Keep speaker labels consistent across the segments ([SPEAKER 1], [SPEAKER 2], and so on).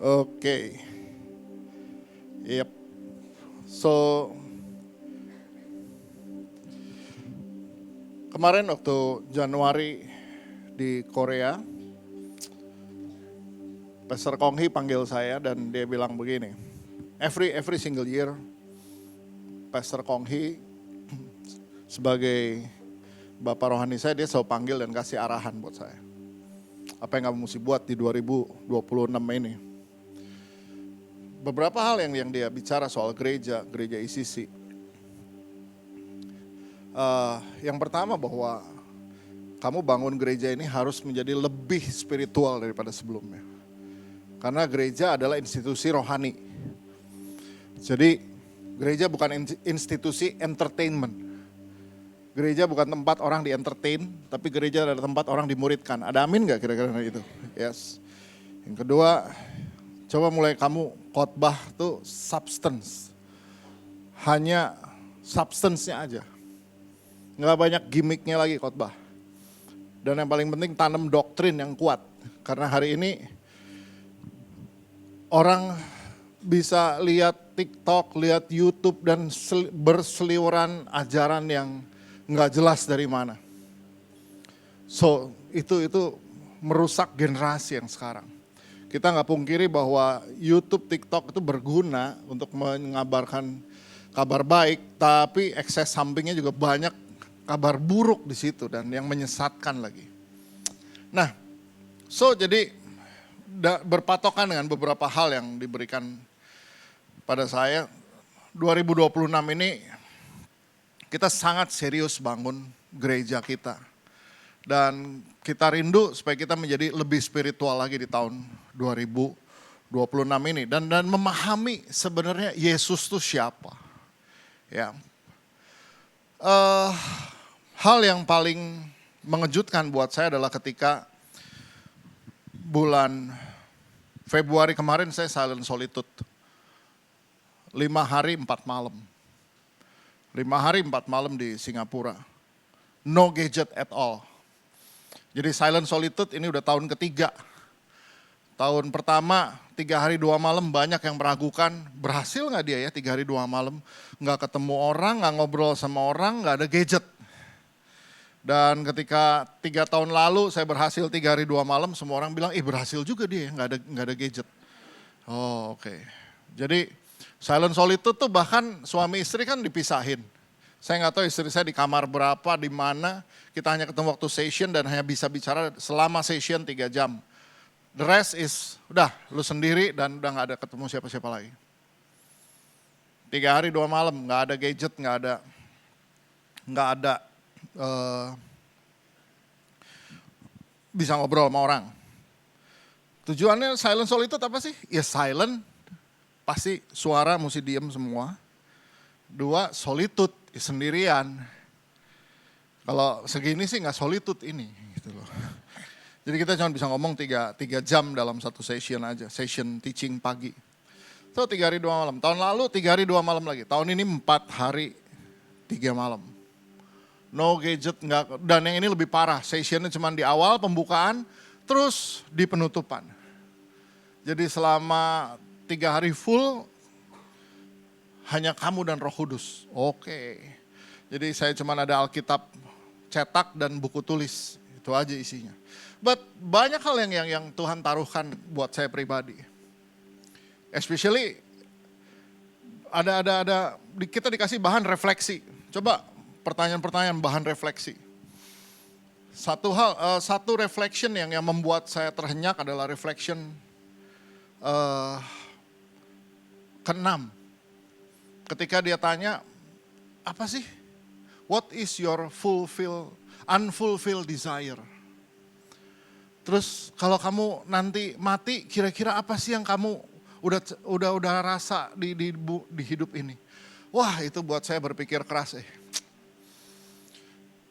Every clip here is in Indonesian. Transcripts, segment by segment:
[SPEAKER 1] Oke. Yep. So, kemarin waktu Januari di Korea, Pastor Kong Hee panggil saya dan dia bilang begini, every single year, Pastor Kong Hee sebagai Bapak rohani saya, dia selalu panggil dan kasih arahan buat saya. Apa yang kamu mesti buat di 2026 ini. Beberapa hal yang dia bicara soal gereja ICC. Yang pertama bahwa kamu bangun gereja ini harus menjadi lebih spiritual daripada sebelumnya. Karena gereja adalah institusi rohani. Jadi gereja bukan institusi entertainment. Gereja bukan tempat orang di-entertain, tapi gereja adalah tempat orang dimuridkan. Ada amin gak kira-kira itu? Yes. Yang kedua, coba mulai kamu khotbah tuh substance. Hanya substance-nya aja. Nggak banyak gimmicknya lagi khotbah. Dan yang paling penting tanam doktrin yang kuat. Karena hari ini orang bisa lihat TikTok, lihat YouTube dan berseliweran ajaran yang nggak jelas dari mana. So itu merusak generasi yang sekarang. Kita nggak pungkiri bahwa YouTube, TikTok itu berguna untuk mengabarkan kabar baik, tapi ekses sampingnya juga banyak kabar buruk di situ dan yang menyesatkan lagi. Nah, jadi berpatokan dengan beberapa hal yang diberikan pada saya, 2026 ini kita sangat serius bangun gereja kita. Dan kita rindu supaya kita menjadi lebih spiritual lagi di tahun 2026 ini. Dan memahami sebenarnya Yesus itu siapa. Ya. Hal yang paling mengejutkan buat saya adalah ketika bulan Februari kemarin saya silent solitude. 5 hari 4 malam. 5 hari 4 malam di Singapura. No gadget at all. Jadi silent solitude ini udah tahun ketiga. Tahun pertama 3 hari 2 malam banyak yang meragukan. Berhasil gak dia ya 3 hari 2 malam. Gak ketemu orang, gak ngobrol sama orang, gak ada gadget. Dan ketika 3 tahun lalu saya berhasil 3 hari 2 malam, semua orang bilang, berhasil juga dia gak ada gadget. Oh oke. Jadi silent solitude tuh bahkan suami istri kan dipisahin. Saya nggak tahu istri saya di kamar berapa, di mana. Kita hanya ketemu waktu session dan hanya bisa bicara selama session 3 jam. The rest is, udah lu sendiri dan udah nggak ada ketemu siapa-siapa lagi. 3 hari 2 malam, nggak ada gadget, nggak ada bisa ngobrol sama orang. Tujuannya silent solitude apa sih? Ya silent. Pasti suara mesti diem semua. 2, solitude, sendirian. Kalau segini sih nggak solitude ini. Gitu loh. Jadi kita cuma bisa ngomong 3 jam dalam satu session aja. Session teaching pagi. So 3 hari 2 malam. Tahun lalu 3 hari 2 malam lagi. Tahun ini 4 hari 3 malam. No gadget, dan yang ini lebih parah. Sessionnya cuma di awal pembukaan, terus di penutupan. Jadi selama 3 hari full, hanya kamu dan Roh Kudus. Oke. Jadi saya cuma ada Alkitab cetak dan buku tulis. Itu aja isinya. But banyak hal yang Tuhan taruhkan buat saya pribadi. Especially kita dikasih bahan refleksi. Coba pertanyaan-pertanyaan bahan refleksi. Satu reflection yang membuat saya terhenyak adalah reflection ke-6. Ketika dia tanya, apa sih? What is your unfulfilled desire? Terus kalau kamu nanti mati, kira-kira apa sih yang kamu udah rasa di hidup ini? Wah, itu buat saya berpikir keras.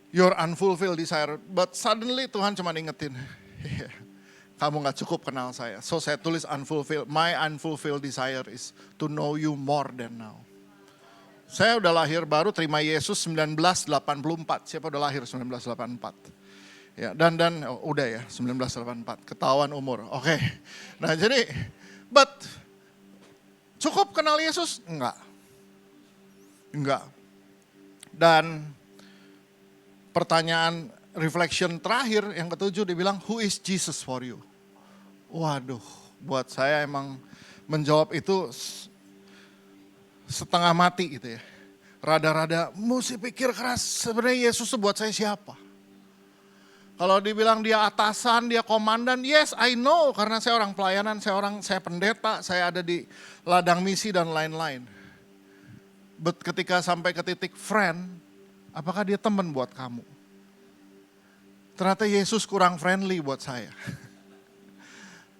[SPEAKER 1] Your unfulfilled desire, but suddenly Tuhan cuma ingetin, kamu gak cukup kenal saya. So saya tulis my unfulfilled desire is to know you more than now. Saya udah lahir baru terima Yesus 1984. Siapa udah lahir 1984? Ya, dan udah ya 1984, ketahuan umur. Oke. Nah, jadi But cukup kenal Yesus? Enggak. Dan pertanyaan reflection terakhir yang ketujuh dibilang, who is Jesus for you? Waduh, buat saya emang menjawab itu setengah mati gitu ya. Rada-rada mesti pikir keras, sebenarnya Yesus itu buat saya siapa? Kalau dibilang dia atasan, dia komandan, yes I know karena saya orang pelayanan, saya pendeta, saya ada di ladang misi dan lain-lain. But ketika sampai ke titik friend, apakah dia teman buat kamu? Ternyata Yesus kurang friendly buat saya.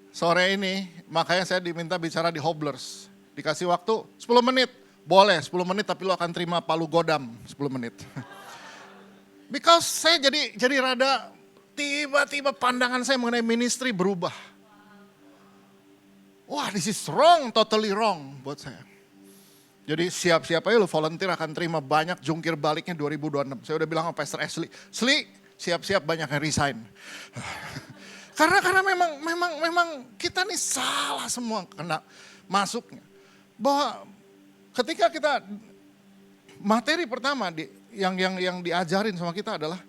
[SPEAKER 1] Sore ini, makanya saya diminta bicara di Hobblers. Dikasih waktu 10 menit. Boleh 10 menit tapi lo akan terima palu godam 10 menit. Because saya jadi rada tiba-tiba pandangan saya mengenai ministry berubah. Wah, this is wrong, totally wrong buat saya. Jadi siap-siap aja lo volunteer akan terima banyak jungkir baliknya 2026. Saya udah bilang sama Pastor Ashley, siap-siap banyak yang resign. Karena memang kita nih salah semua kena masuknya. Bahwa ketika kita materi pertama yang diajarin sama kita adalah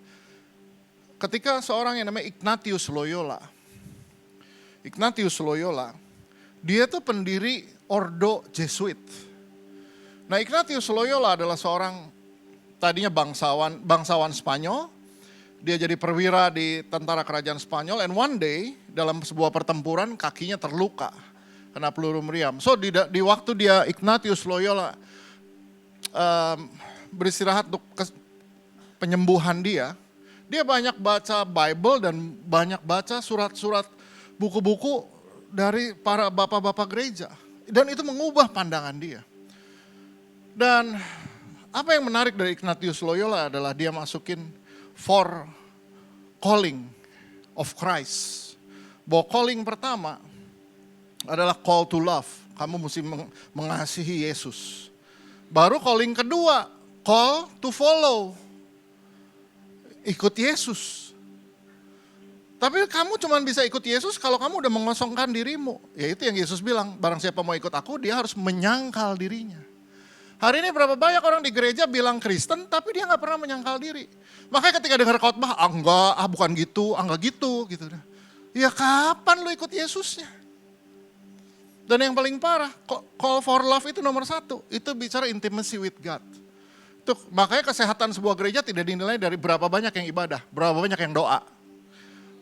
[SPEAKER 1] ketika seorang yang namanya Ignatius Loyola, dia tuh pendiri Ordo Jesuit. Nah, Ignatius Loyola adalah seorang tadinya bangsawan Spanyol. Dia jadi perwira di tentara kerajaan Spanyol, and one day dalam sebuah pertempuran kakinya terluka kena peluru meriam. So di waktu dia Ignatius Loyola beristirahat untuk penyembuhan dia banyak baca Bible dan banyak baca surat-surat buku-buku dari para bapak-bapak gereja. Dan itu mengubah pandangan dia. Dan apa yang menarik dari Ignatius Loyola adalah dia masukin for calling of Christ. Bahwa calling pertama adalah call to love. Kamu mesti mengasihi Yesus. Baru calling kedua, call to follow. Ikut Yesus. Tapi kamu cuma bisa ikut Yesus kalau kamu udah mengosongkan dirimu. Ya itu yang Yesus bilang, barang siapa mau ikut aku dia harus menyangkal dirinya. Hari ini berapa banyak orang di gereja bilang Kristen tapi dia gak pernah menyangkal diri. Makanya ketika dengar khotbah, bukan gitu, enggak gitu. Ya kapan lu ikut Yesusnya? Dan yang paling parah, call for love itu nomor 1. Itu bicara intimacy with God. Makanya kesehatan sebuah gereja tidak dinilai dari berapa banyak yang ibadah, berapa banyak yang doa.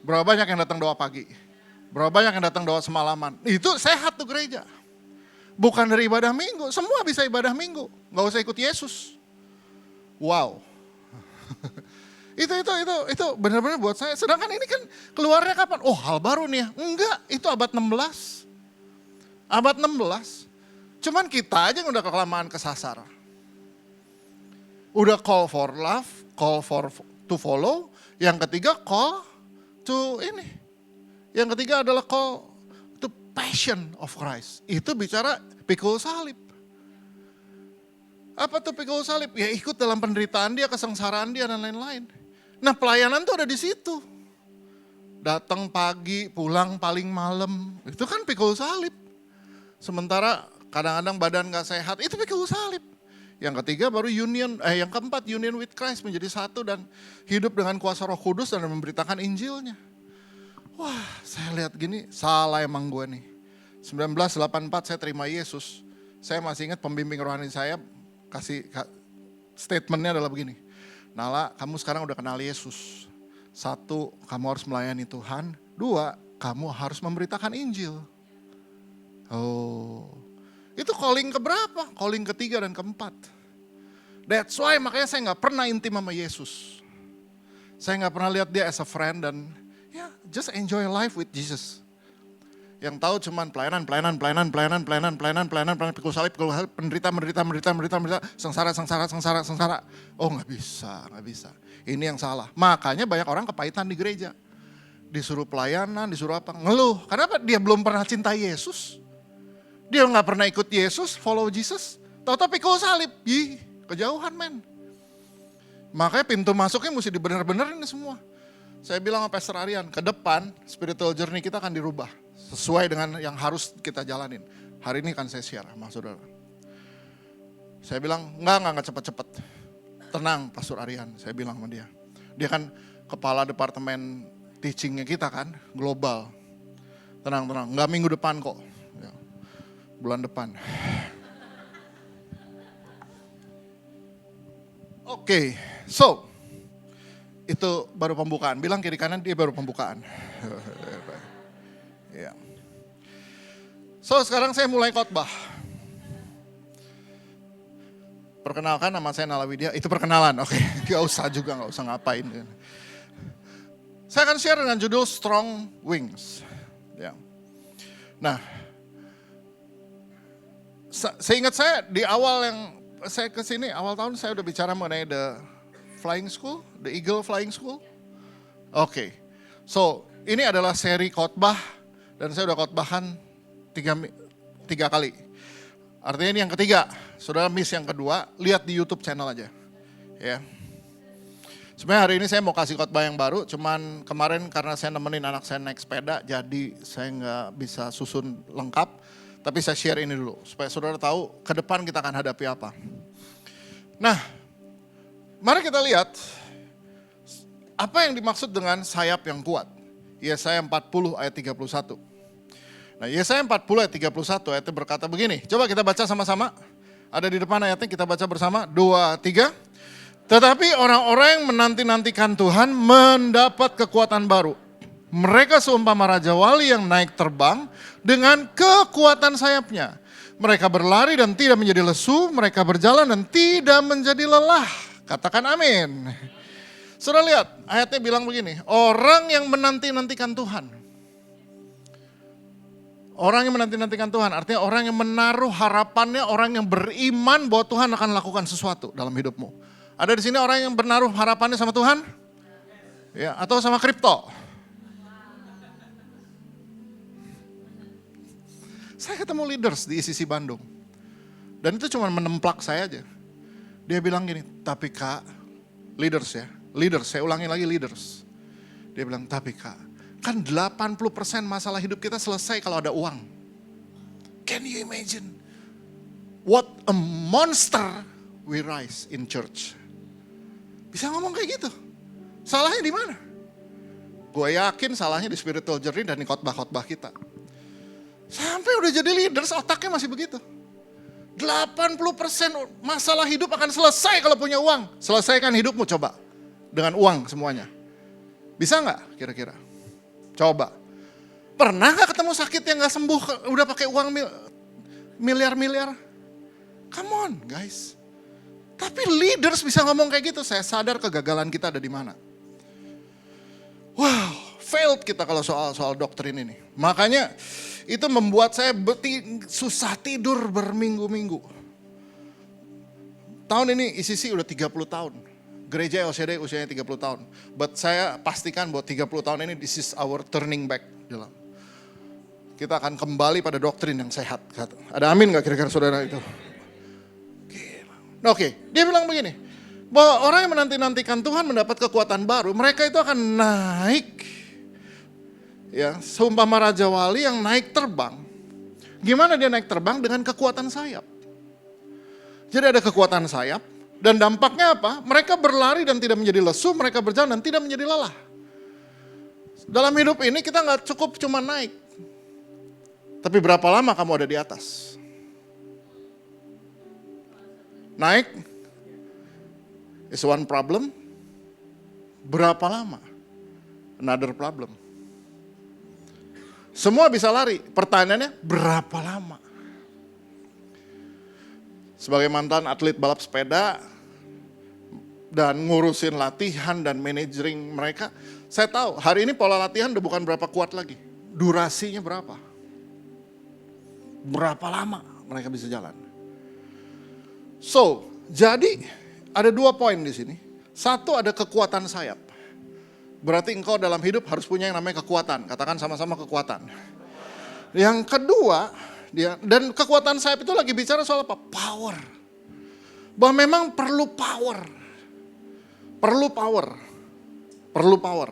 [SPEAKER 1] Berapa banyak yang datang doa pagi, berapa banyak yang datang doa semalaman. Itu sehat tuh gereja. Bukan dari ibadah minggu, semua bisa ibadah minggu. Gak usah ikut Yesus. Wow. Itu benar-benar buat saya. Sedangkan ini kan keluarnya kapan? Oh, hal baru nih ya. Enggak, itu abad 16. Abad 16. Cuman kita aja yang udah kelamaan kesasar. Udah call for love, call for to follow. Yang ketiga call to ini. Yang ketiga adalah call to passion of Christ. Itu bicara pikul salib. Apa tuh pikul salib? Ya ikut dalam penderitaan dia, kesengsaraan dia dan lain-lain. Nah, pelayanan tuh ada di situ. Datang pagi, pulang paling malam. Itu kan pikul salib. Sementara kadang-kadang badan gak sehat, itu pikul salib. Yang ketiga baru yang keempat union with Christ, menjadi satu dan hidup dengan kuasa Roh Kudus dan memberitakan Injilnya. Wah, saya lihat gini, salah emang gue nih. 1984 saya terima Yesus. Saya masih ingat pembimbing rohani saya kasih statementnya adalah begini. Nala, kamu sekarang udah kenal Yesus. 1, kamu harus melayani Tuhan. 2, kamu harus memberitakan Injil. Oh, itu calling keberapa? Calling ketiga dan keempat. That's why makanya saya gak pernah intim sama Yesus. Saya gak pernah lihat dia as a friend dan just enjoy life with Jesus. Yang tahu cuman pelayanan, pikul salib, penderita, sengsara. Oh gak bisa. Ini yang salah. Makanya banyak orang kepahitan di gereja. Disuruh pelayanan, disuruh apa, ngeluh. Kenapa? Dia belum pernah cinta Yesus. Dia gak pernah ikut Yesus, follow Jesus. Tahu-tahu pikul salib, kejauhan men. Makanya pintu masuknya mesti dibener-benerin semua. Saya bilang sama Pastor Aryan, ke depan spiritual journey kita akan dirubah. sesuai dengan yang harus kita jalanin. Hari ini kan saya share sama saudara. Saya bilang, enggak cepet-cepet. Tenang Pastor Aryan, saya bilang sama dia. Dia kan kepala departemen teachingnya kita kan, global. Tenang, enggak minggu depan kok. Ya, bulan depan. Oke, so itu baru pembukaan. Bilang kiri kanan dia baru pembukaan. Ya. So sekarang saya mulai khotbah. Perkenalkan, nama saya Nala Widya. Itu perkenalan, oke. Gak usah ngapain. Saya akan share dengan judul Strong Wings. Ya. Nah, seingat saya di awal yang saya kesini, awal tahun saya udah bicara mengenai the Flying School, the Eagle Flying School. Oke, so ini adalah seri khotbah dan saya udah khotbahan tiga kali. Artinya ini yang ketiga, saudara miss yang kedua, lihat di YouTube channel aja. Ya. Sebenarnya hari ini saya mau kasih khotbah yang baru, cuman kemarin karena saya nemenin anak saya naik sepeda, jadi saya nggak bisa susun lengkap. Tapi saya share ini dulu, supaya saudara tahu ke depan kita akan hadapi apa. Nah, mari kita lihat apa yang dimaksud dengan sayap yang kuat. Yesaya 40 ayat 31. Nah, Yesaya 40 ayat 31 ayatnya berkata begini. Coba kita baca sama-sama. Ada di depan ayatnya, kita baca bersama. 2, 3. Tetapi orang-orang yang menanti-nantikan Tuhan mendapat kekuatan baru. Mereka seumpama Raja Wali yang naik terbang dengan kekuatan sayapnya. Mereka berlari dan tidak menjadi lesu, mereka berjalan dan tidak menjadi lelah. Katakan amin. Sudah lihat, ayatnya bilang begini, orang yang menanti-nantikan Tuhan. Orang yang menanti-nantikan Tuhan, artinya orang yang menaruh harapannya, orang yang beriman bahwa Tuhan akan lakukan sesuatu dalam hidupmu. Ada di sini orang yang menaruh harapannya sama Tuhan? Ya, atau sama kripto? Saya ketemu leaders di ICC Bandung. Dan itu cuma menemplak saya aja. Dia bilang gini, tapi Kak, leaders, saya ulangi lagi leaders. Dia bilang, tapi Kak, kan 80% masalah hidup kita selesai kalau ada uang. Can you imagine? What a monster we rise in church. Bisa ngomong kayak gitu. Salahnya di mana? Gue yakin salahnya di spiritual journey dan di khotbah-khotbah kita. Sampai udah jadi leaders otaknya masih begitu. 80% masalah hidup akan selesai kalau punya uang. Selesaikan hidupmu coba. Dengan uang semuanya. Bisa gak kira-kira? Coba. Pernah gak ketemu sakit yang gak sembuh udah pakai uang miliar-miliar? Come on guys. Tapi leaders bisa ngomong kayak gitu. Saya sadar kegagalan kita ada di mana. Wow, failed kita kalau soal doktrin ini. Makanya itu membuat saya susah tidur berminggu-minggu. Tahun ini ICC udah 30 tahun. Gereja LCD usianya 30 tahun. But saya pastikan bahwa 30 tahun ini this is our turning back. Kita akan kembali pada doktrin yang sehat. Ada amin gak kira-kira saudara itu? Oke, dia bilang begini. Bahwa orang yang menanti-nantikan Tuhan mendapat kekuatan baru. Mereka itu akan naik. Ya, seumpama Raja Wali yang naik terbang. Gimana dia naik terbang? Dengan kekuatan sayap. Jadi ada kekuatan sayap. Dan dampaknya apa? Mereka berlari dan tidak menjadi lesu, mereka berjalan dan tidak menjadi lelah. Dalam hidup ini kita gak cukup cuma naik. Tapi berapa lama kamu ada di atas? Naik is one problem. Berapa lama? Another problem. Semua bisa lari, pertanyaannya berapa lama? Sebagai mantan atlet balap sepeda dan ngurusin latihan dan managering mereka, saya tahu hari ini pola latihan udah bukan berapa kuat lagi. Durasinya berapa? Berapa lama mereka bisa jalan? So, jadi ada 2 poin di sini. Satu, ada kekuatan sayap. Berarti engkau dalam hidup harus punya yang namanya kekuatan. Katakan sama-sama kekuatan. Yang kedua, dan kekuatan sayap itu lagi bicara soal apa? Power. Bahwa memang perlu power. Perlu power. Perlu power.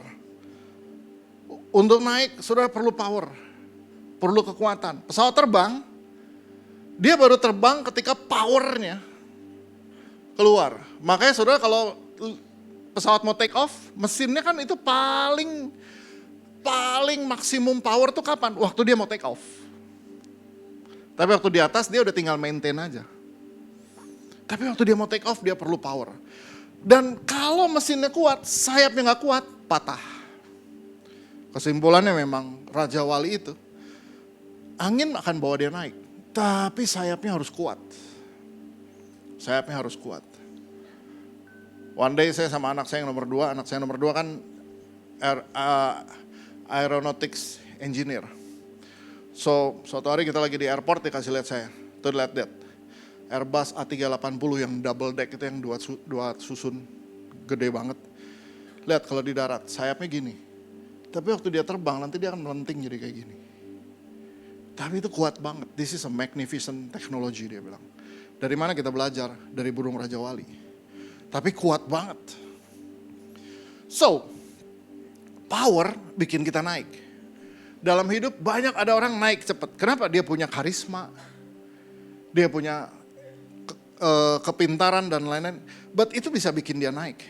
[SPEAKER 1] Untuk naik, saudara perlu power. perlu kekuatan. Pesawat terbang, dia baru terbang ketika powernya keluar. Makanya saudara kalau pesawat mau take off, mesinnya kan itu paling maksimum power tuh kapan? Waktu dia mau take off. Tapi waktu di atas dia udah tinggal maintain aja. Tapi waktu dia mau take off dia perlu power. Dan kalau mesinnya kuat, sayapnya gak kuat, patah. Kesimpulannya memang Raja Wali itu, angin akan bawa dia naik. Tapi sayapnya harus kuat. Sayapnya harus kuat. One day saya sama anak saya yang nomor 2, anak saya nomor 2 kan aeronautics engineer. So, suatu hari kita lagi di airport, dia kasih lihat saya, tuh lihat that. Airbus A380 yang double deck itu yang dua susun, gede banget. Lihat kalau di darat, sayapnya gini. Tapi waktu dia terbang nanti dia akan melenting jadi kayak gini. Tapi itu kuat banget, this is a magnificent technology dia bilang. Dari mana kita belajar? Dari burung Raja Wali. Tapi kuat banget. So, power bikin kita naik. Dalam hidup banyak ada orang naik cepat. Kenapa? Dia punya karisma. Dia punya kepintaran dan lain-lain. But itu bisa bikin dia naik.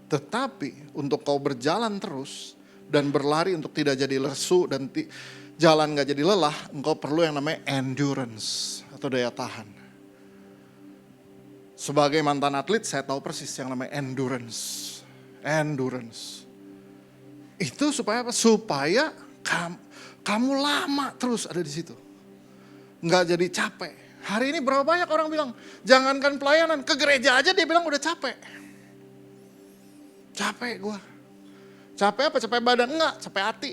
[SPEAKER 1] Tetapi untuk kau berjalan terus dan berlari untuk tidak jadi lesu dan jalan gak jadi lelah, engkau perlu yang namanya endurance atau daya tahan. Sebagai mantan atlet saya tahu persis yang namanya endurance. Endurance. Itu supaya apa? Supaya kamu lama terus ada di situ. Nggak jadi capek. Hari ini berapa banyak orang bilang, jangankan pelayanan, ke gereja aja dia bilang udah capek. Capek gua. Capek apa? Capek badan? Enggak, capek hati.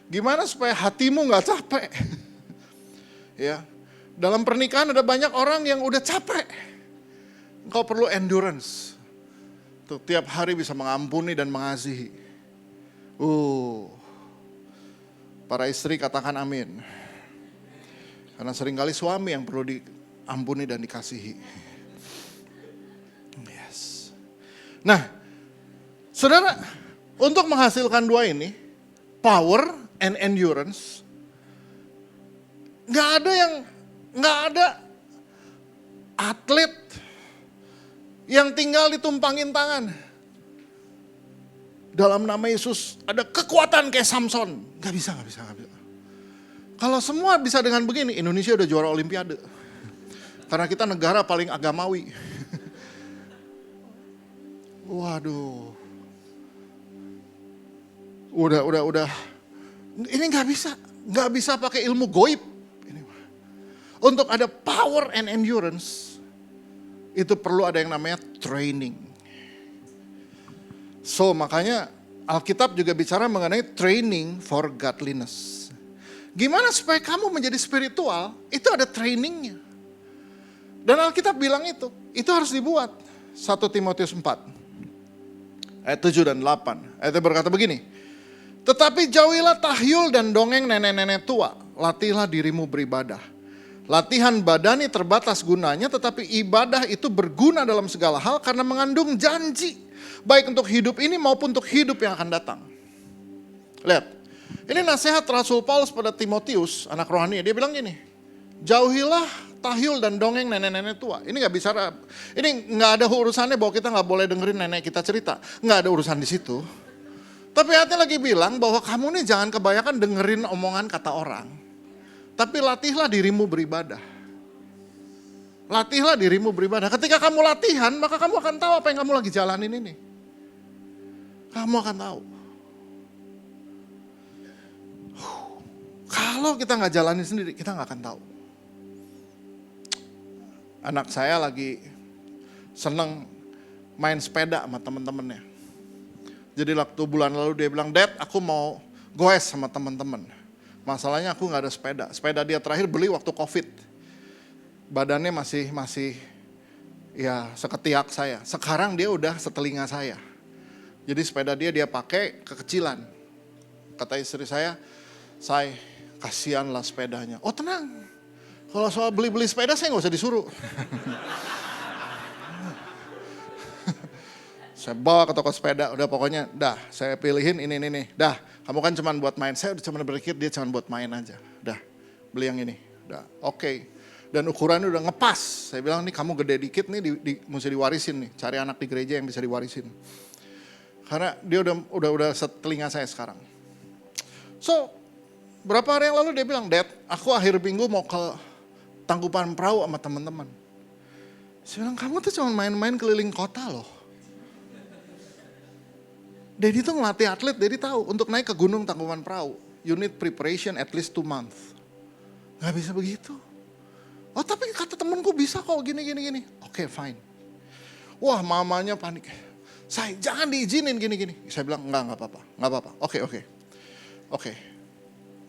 [SPEAKER 1] Gimana supaya hatimu nggak capek? Ya, dalam pernikahan ada banyak orang yang udah capek. Engkau perlu endurance. Untuk tiap hari bisa mengampuni dan mengasihi. Para istri katakan amin. Karena seringkali suami yang perlu diampuni dan dikasihi. Yes. Nah, saudara, untuk menghasilkan dua ini, power and endurance, nggak ada atlet yang tinggal ditumpangin tangan. Dalam nama Yesus ada kekuatan kayak Samson. Gak bisa. Kalau semua bisa dengan begini, Indonesia udah juara Olimpiade. Karena kita negara paling agamawi. Waduh. Udah. Ini gak bisa pakai ilmu goib. Untuk ada power and endurance, itu perlu ada yang namanya training. So makanya Alkitab juga bicara mengenai training for godliness. Gimana supaya kamu menjadi spiritual, itu ada trainingnya. Dan Alkitab bilang itu harus dibuat. 1 Timotius 4, ayat 7 dan 8. Ayatnya berkata begini, tetapi jauhilah tahyul dan dongeng nenek-nenek tua, latihlah dirimu beribadah. Latihan badani terbatas gunanya, tetapi ibadah itu berguna dalam segala hal karena mengandung janji. Baik untuk hidup ini maupun untuk hidup yang akan datang. Lihat, ini nasihat Rasul Paulus pada Timotius, anak rohani. Dia bilang gini, jauhilah tahyul dan dongeng nenek-nenek tua. Ini nggak ada urusannya bahwa kita nggak boleh dengerin nenek kita cerita. Nggak ada urusan di situ. Tapi hati lagi bilang bahwa kamu nih jangan kebanyakan dengerin omongan kata orang. Tapi latihlah dirimu beribadah. Latihlah dirimu beribadah. Ketika kamu latihan, maka kamu akan tahu apa yang kamu lagi jalanin ini. Kamu akan tahu. Kalau kita nggak jalanin sendiri, kita nggak akan tahu. Anak saya lagi seneng main sepeda sama teman-temannya. Jadi waktu bulan lalu dia bilang, Dad, aku mau goes sama teman-teman. Masalahnya aku nggak ada sepeda. Sepeda dia terakhir beli waktu COVID. Badannya masih ya seketiak saya. Sekarang dia udah setelinga saya. Jadi sepeda dia pakai kekecilan. Kata istri saya, kasihanlah sepedanya. Oh tenang, kalau soal beli-beli sepeda saya nggak usah disuruh. Saya bawa ke toko sepeda, udah pokoknya, dah saya pilihin ini. Dah, Kamu kan cuma buat main, saya udah cuma berpikir dia cuma buat main aja. Udah, beli yang ini. Udah, oke. Dan ukurannya udah ngepas. Saya bilang nih kamu gede dikit nih, mesti diwarisin nih. Cari anak di gereja yang bisa diwarisin. Karena dia udah setelinga saya sekarang. So, berapa hari yang lalu dia bilang, Dad, aku akhir minggu mau ke Tangkuban Perahu sama teman-teman. Saya bilang, kamu tuh cuma main-main keliling kota loh. Daddy tuh ngelatih atlet, Daddy tahu untuk naik ke gunung Tangkuban Perahu, you need preparation at least 2 months. Gak bisa begitu. Oh tapi kata temenku bisa kok gini. Oke, fine. Wah mamanya panik. Saya jangan diizinin gini. Saya bilang enggak apa-apa. Oke.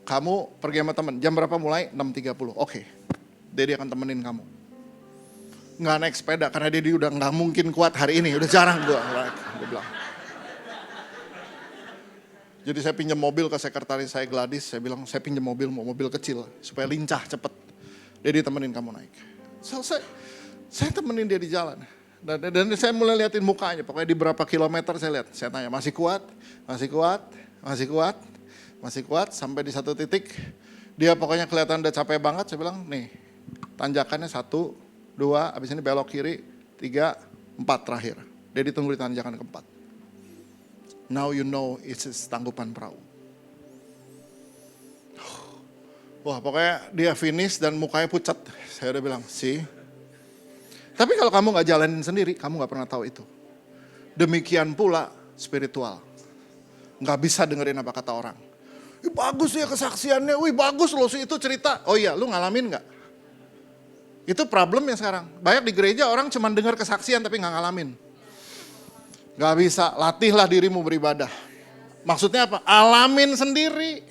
[SPEAKER 1] Kamu pergi sama temen, jam berapa mulai? 6.30. Oke. Daddy akan temenin kamu. Nggak naik sepeda karena Daddy udah nggak mungkin kuat hari ini, udah jarang gue bilang. Jadi saya pinjam mobil ke sekretaris saya Gladys, saya bilang saya pinjam mobil, mau mobil kecil supaya lincah cepet. Daddy temenin kamu naik. So, saya temenin dia di jalan. Dan saya mulai liatin mukanya, pokoknya di berapa kilometer saya lihat. Saya tanya masih kuat, sampai di satu titik dia pokoknya kelihatan udah capek banget. Saya bilang nih tanjakannya 1, 2, abis ini belok kiri, 3, 4 terakhir. Dia ditunggu di tanjakan keempat. Now you know it's Tangkuban Perahu. Wah pokoknya dia finish dan mukanya pucat. Saya udah bilang, sih. Tapi kalau kamu gak jalanin sendiri, kamu gak pernah tahu itu. Demikian pula spiritual. Gak bisa dengerin apa kata orang. Bagus ya kesaksiannya, wih bagus loh sih itu cerita. Oh iya, lu ngalamin gak? Itu problemnya sekarang. Banyak di gereja orang cuma dengar kesaksian tapi gak ngalamin. Gak bisa, latihlah dirimu beribadah. Maksudnya apa? Alamin sendiri.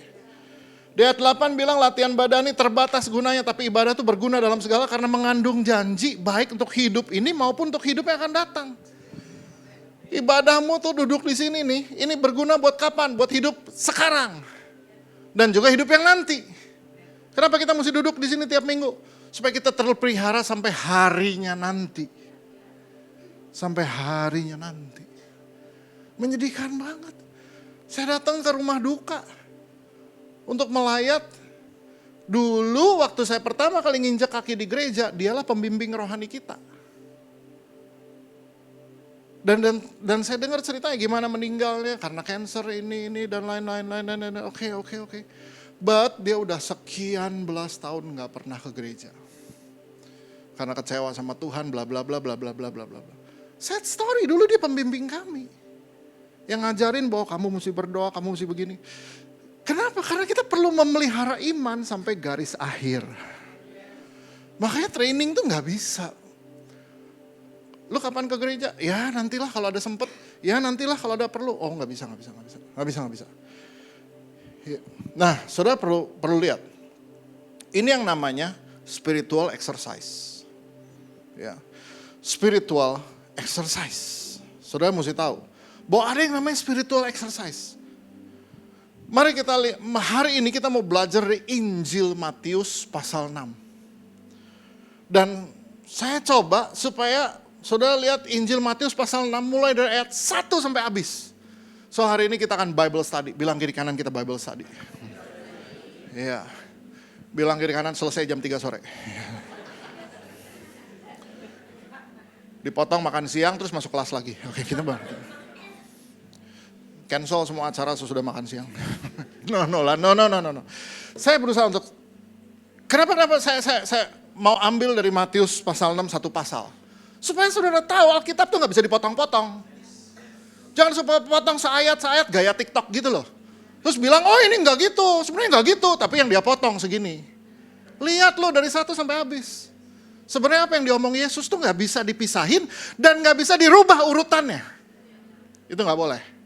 [SPEAKER 1] Di ayat 8 bilang latihan badani terbatas gunanya, tapi ibadah itu berguna dalam segala karena mengandung janji baik untuk hidup ini maupun untuk hidup yang akan datang. Ibadahmu tuh duduk di sini nih, ini berguna buat kapan? Buat hidup sekarang. Dan juga hidup yang nanti. Kenapa kita mesti duduk di sini tiap minggu? Supaya kita terpelihara sampai harinya nanti. Sampai harinya nanti. Menyedihkan banget. Saya datang ke rumah duka untuk melayat. Dulu waktu saya pertama kali nginjak kaki di gereja, dialah pembimbing rohani kita. Dan saya dengar ceritanya gimana meninggalnya karena cancer ini dan lain-lain. Oke. But dia udah sekian belas tahun nggak pernah ke gereja. Karena kecewa sama Tuhan, bla bla bla. Sad story, dulu dia pembimbing kami. Yang ngajarin bahwa kamu mesti berdoa, kamu mesti begini. Kenapa? Karena kita perlu memelihara iman sampai garis akhir. Makanya training tuh gak bisa. Lu kapan ke gereja? Ya nantilah kalau ada sempet. Ya nantilah kalau ada perlu. Oh gak bisa. Nah saudara perlu lihat. Ini yang namanya spiritual exercise. Ya, spiritual exercise. Saudara mesti tahu bahwa ada yang namanya spiritual exercise. Mari kita lihat, hari ini kita mau belajar dari Injil Matius pasal 6. Dan saya coba supaya saudara lihat Injil Matius pasal 6 mulai dari ayat 1 sampai habis. So hari ini kita akan Bible study, bilang kiri kanan kita Bible study. Iya, bilang kiri kanan selesai jam 3 sore. Dipotong makan siang terus masuk kelas lagi. Oke kita bang. Cancel semua acara sesudah makan siang. No. Saya berusaha untuk, kenapa saya mau ambil dari Matius pasal 6 satu pasal. Supaya saudara tahu Alkitab tuh gak bisa dipotong-potong. Jangan supaya potong seayat gaya TikTok gitu loh. Terus bilang, oh ini gak gitu, sebenarnya gak gitu. Tapi yang dia potong segini. Lihat loh dari 1 sampai habis. Sebenarnya apa yang diomong Yesus tuh gak bisa dipisahin dan gak bisa dirubah urutannya. Itu gak boleh.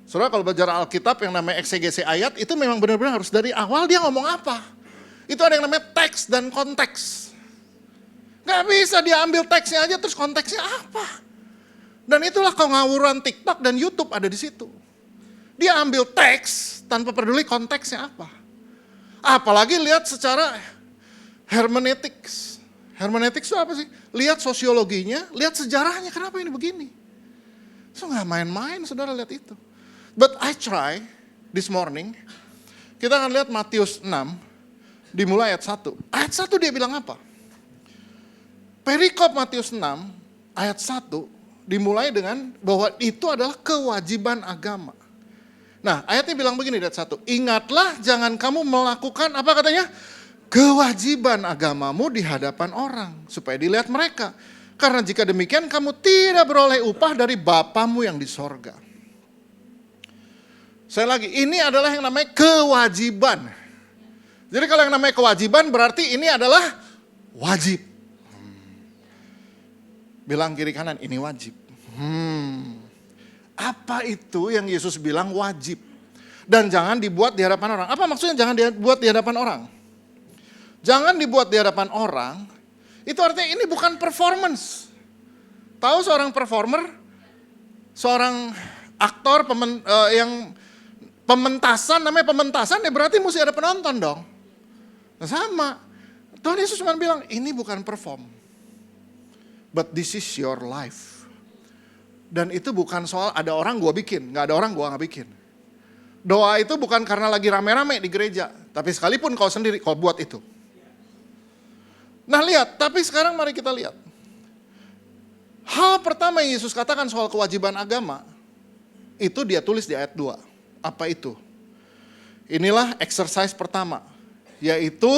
[SPEAKER 1] Saudara kalau belajar Alkitab yang namanya eksegesi ayat itu memang benar-benar harus dari awal dia ngomong apa. Itu ada yang namanya teks dan konteks. Gak bisa dia ambil teksnya aja terus konteksnya apa. Dan itulah kengawuran TikTok dan YouTube ada di situ. Dia ambil teks tanpa peduli konteksnya apa. Apalagi lihat secara hermeneutics. Hermeneutics itu apa sih? Lihat sosiologinya, lihat sejarahnya kenapa ini begini. So gak main-main saudara lihat itu. But I try this morning, kita akan lihat Matius 6, dimulai ayat 1. Ayat 1 dia bilang apa? Perikop Matius 6, ayat 1, dimulai dengan bahwa itu adalah kewajiban agama. Nah, ayatnya bilang begini di ayat 1. Ingatlah jangan kamu melakukan, apa katanya? Kewajiban agamamu di hadapan orang, supaya dilihat mereka. Karena jika demikian kamu tidak beroleh upah dari Bapamu yang di sorga. Saya lagi, ini adalah yang namanya kewajiban. Jadi kalau yang namanya kewajiban berarti ini adalah wajib. Bilang kiri kanan, ini wajib. Apa itu yang Yesus bilang wajib? Dan jangan dibuat di hadapan orang. Apa maksudnya jangan dibuat di hadapan orang? Jangan dibuat di hadapan orang, itu artinya ini bukan performance. Tahu seorang performer? Seorang aktor yang pementasan, namanya pementasan ya berarti mesti ada penonton dong. Nah, sama. Tuhan Yesus cuma bilang, ini bukan perform. But this is your life. Dan itu bukan soal ada orang gua bikin, gak ada orang gua gak bikin. Doa itu bukan karena lagi rame-rame di gereja. Tapi sekalipun kau sendiri, kau buat itu. Nah lihat, tapi sekarang mari kita lihat. Hal pertama yang Yesus katakan soal kewajiban agama, itu dia tulis di ayat 2. Apa itu? Inilah exercise pertama, yaitu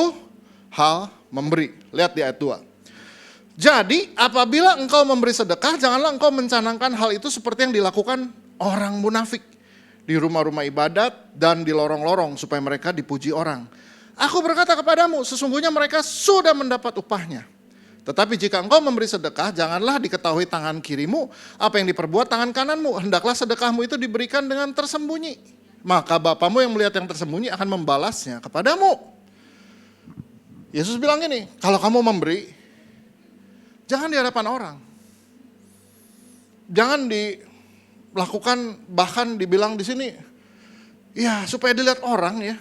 [SPEAKER 1] hal memberi. Lihat di ayat 2. Jadi apabila engkau memberi sedekah, janganlah engkau mencanangkan hal itu seperti yang dilakukan orang munafik di rumah-rumah ibadat dan di lorong-lorong supaya mereka dipuji orang. Aku berkata kepadamu, sesungguhnya mereka sudah mendapat upahnya. Tetapi jika engkau memberi sedekah, janganlah diketahui tangan kirimu apa yang diperbuat tangan kananmu. Hendaklah sedekahmu itu diberikan dengan tersembunyi. Maka Bapamu yang melihat yang tersembunyi akan membalasnya kepadamu. Yesus bilang gini, kalau kamu memberi, jangan di hadapan orang. Jangan dilakukan, bahkan dibilang di sini, ya supaya dilihat orang ya,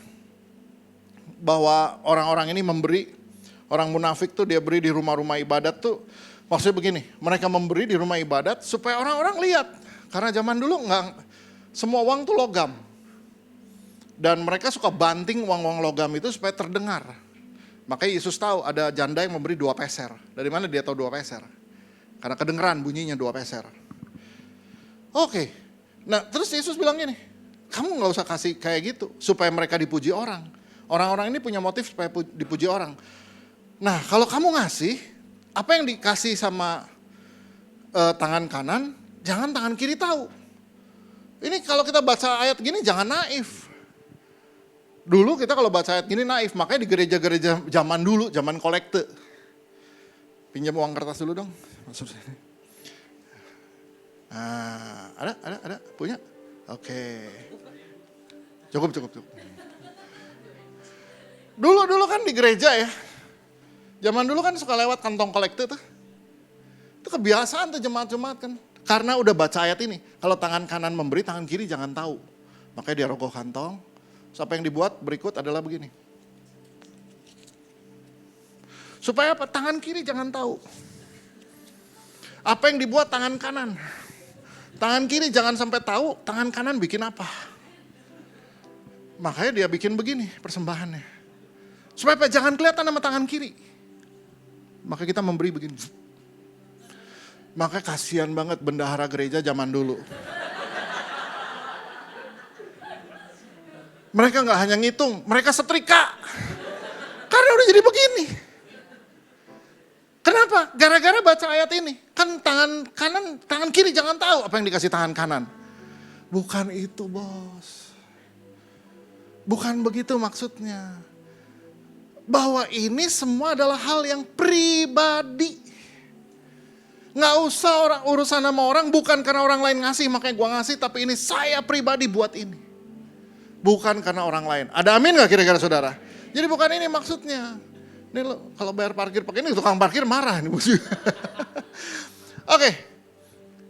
[SPEAKER 1] bahwa orang-orang ini memberi. Orang munafik tuh dia beri di rumah-rumah ibadat tuh, maksudnya begini, mereka memberi di rumah ibadat supaya orang-orang lihat. Karena zaman dulu semua uang tuh logam. Dan mereka suka banting uang-uang logam itu supaya terdengar. Makanya Yesus tahu ada janda yang memberi 2 peser. Dari mana dia tahu 2 peser? Karena kedengeran bunyinya 2 peser. Oke, nah terus Yesus bilang gini, kamu gak usah kasih kayak gitu supaya mereka dipuji orang. Orang-orang ini punya motif supaya dipuji orang. Nah kalau kamu ngasih, apa yang dikasih sama tangan kanan, jangan tangan kiri tahu. Ini kalau kita baca ayat gini jangan naif. Dulu kita kalau baca ayat gini naif, makanya di gereja-gereja zaman dulu, zaman kolekte. Pinjam uang kertas dulu dong. Masuk sini. Nah, ada, punya? Oke. Cukup. Dulu kan di gereja ya. Zaman dulu kan suka lewat kantong kolekte tuh. Itu kebiasaan tuh jemaat-jemaat kan. Karena udah baca ayat ini. Kalau tangan kanan memberi, tangan kiri jangan tahu. Makanya dia rogoh kantong. So, apa yang dibuat berikut adalah begini. Supaya apa? Tangan kiri jangan tahu. Apa yang dibuat tangan kanan. Tangan kiri jangan sampai tahu tangan kanan bikin apa. Makanya dia bikin begini persembahannya. Supaya apa? Jangan kelihatan sama tangan kiri. Maka kita memberi begini. Maka kasihan banget bendahara gereja zaman dulu. Mereka gak hanya ngitung, mereka setrika. Karena udah jadi begini. Kenapa? Gara-gara baca ayat ini. Kan tangan kanan, tangan kiri jangan tahu apa yang dikasih tangan kanan. Bukan itu bos. Bukan begitu maksudnya. Bahwa ini semua adalah hal yang pribadi. Nggak usah urusan sama orang, bukan karena orang lain ngasih makanya gua ngasih, tapi ini saya pribadi buat ini. Bukan karena orang lain. Ada amin nggak kira-kira saudara? Jadi bukan ini maksudnya. Ini lo, kalau bayar parkir pakai ini tukang parkir marah nih. Oke,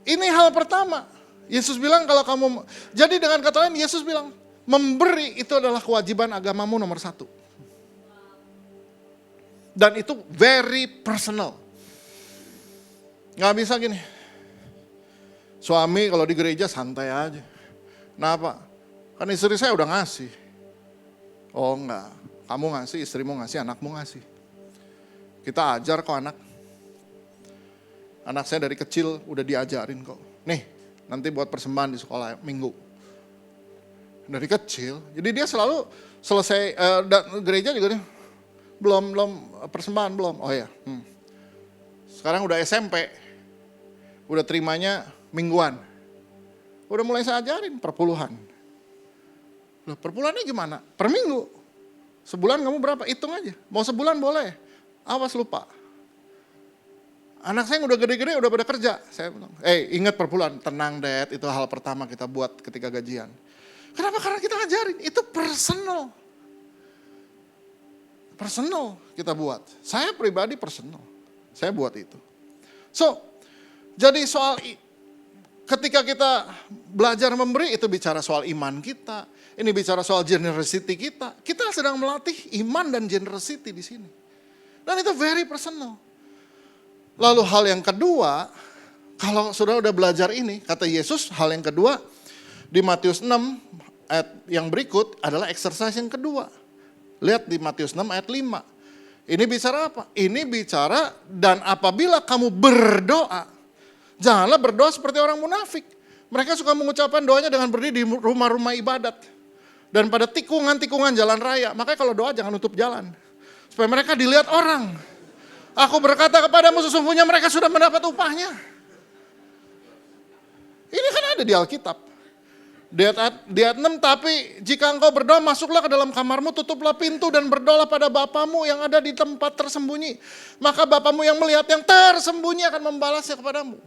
[SPEAKER 1] ini hal pertama. Yesus bilang kalau kamu, jadi dengan kata lain Yesus bilang memberi itu adalah kewajiban agamamu nomor 1. Dan itu very personal. Gak bisa gini. Suami kalau di gereja santai aja. Kenapa? Kan istri saya udah ngasih. Oh enggak, kamu ngasih, istrimu ngasih, anakmu ngasih. Kita ajar kok anak. Anak saya dari kecil udah diajarin kok. Nih, nanti buat persembahan di sekolah minggu. Dari kecil, jadi dia selalu selesai gereja juga nih. Belum persembahan belum. Oh ya. Sekarang udah SMP. Udah terimanya mingguan. Udah mulai saya ajarin perpuluhan. Loh, perpuluhannya gimana? Per minggu. Sebulan kamu berapa? Hitung aja. Mau sebulan boleh. Awas lupa. Anak saya yang udah gede-gede udah pada kerja. Saya bilang, ingat perpuluhan. Tenang Dad, itu hal pertama kita buat ketika gajian. Kenapa? Karena kita ngajarin. Itu personal. Personal kita buat. Saya pribadi personal. Saya buat itu. So, jadi soal ketika kita belajar memberi, itu bicara soal iman kita. Ini bicara soal generosity kita. Kita sedang melatih iman dan generosity di sini. Dan itu very personal. Lalu hal yang kedua, kalau sudah belajar ini, kata Yesus, hal yang kedua di Matius 6 ayat yang berikut adalah exercise yang kedua. Lihat di Matius 6 ayat 5. Ini bicara apa? Ini bicara dan apabila kamu berdoa, janganlah berdoa seperti orang munafik. Mereka suka mengucapkan doanya dengan berdiri di rumah-rumah ibadat. Dan pada tikungan-tikungan jalan raya. Makanya kalau doa jangan nutup jalan. Supaya mereka dilihat orang. Aku berkata kepadamu sesungguhnya mereka sudah mendapat upahnya. Ini kan ada di Alkitab. Di ayat 6, tapi jika engkau berdoa masuklah ke dalam kamarmu, tutuplah pintu dan berdoalah pada Bapamu yang ada di tempat tersembunyi. Maka Bapamu yang melihat yang tersembunyi akan membalasnya kepadamu.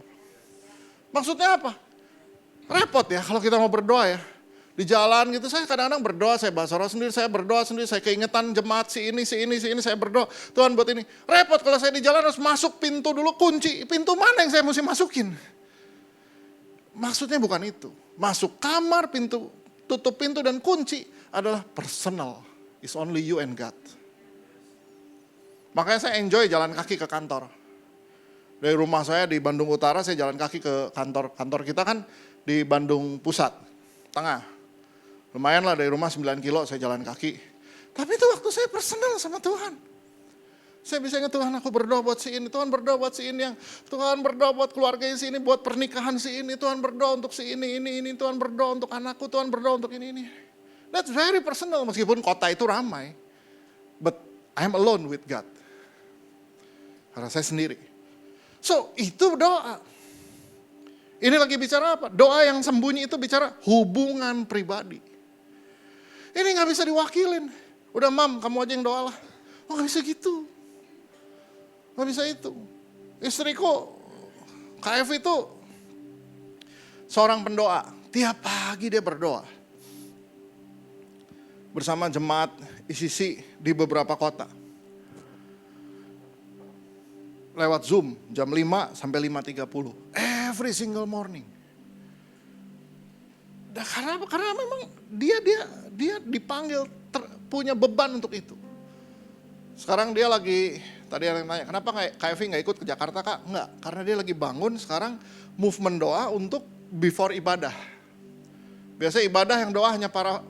[SPEAKER 1] Maksudnya apa? Repot ya kalau kita mau berdoa ya. Di jalan gitu saya kadang-kadang berdoa, saya bahasa roh sendiri, saya berdoa sendiri, saya keingetan jemaat si ini, saya berdoa. Tuhan buat ini. Repot kalau saya di jalan harus masuk pintu dulu, kunci. Pintu mana yang saya mesti masukin? Maksudnya bukan itu. Masuk kamar, pintu, tutup pintu dan kunci adalah personal. It's only you and God. Makanya saya enjoy jalan kaki ke kantor. Dari rumah saya di Bandung Utara, saya jalan kaki ke kantor. Kantor kita kan di Bandung Pusat, tengah. Lumayan lah dari rumah 9 kilo saya jalan kaki. Tapi itu waktu saya personal sama Tuhan. Saya bisa ingat Tuhan aku berdoa buat si ini, Tuhan berdoa buat si ini, yang Tuhan berdoa buat keluarga si ini, buat pernikahan si ini, Tuhan berdoa untuk si ini, Tuhan berdoa untuk anakku, Tuhan berdoa untuk ini. That's very personal meskipun kota itu ramai. But I'm alone with God. Karena saya sendiri. So itu doa. Ini lagi bicara apa? Doa yang sembunyi itu bicara hubungan pribadi. Ini gak bisa diwakilin. Udah mam, kamu aja yang doa lah. Oh gak bisa gitu. Gak bisa itu. Istriku, KF itu seorang pendoa. Tiap pagi dia berdoa. Bersama jemaat ICC di beberapa kota. Lewat Zoom jam 5 sampai 5.30. Every single morning. Karena memang dia dipanggil punya beban untuk itu. Sekarang dia lagi, tadi ada yang tanya, kenapa KFV nggak ikut ke Jakarta Kak? Enggak, karena dia lagi bangun sekarang movement doa untuk before ibadah. Biasanya ibadah yang doa hanya para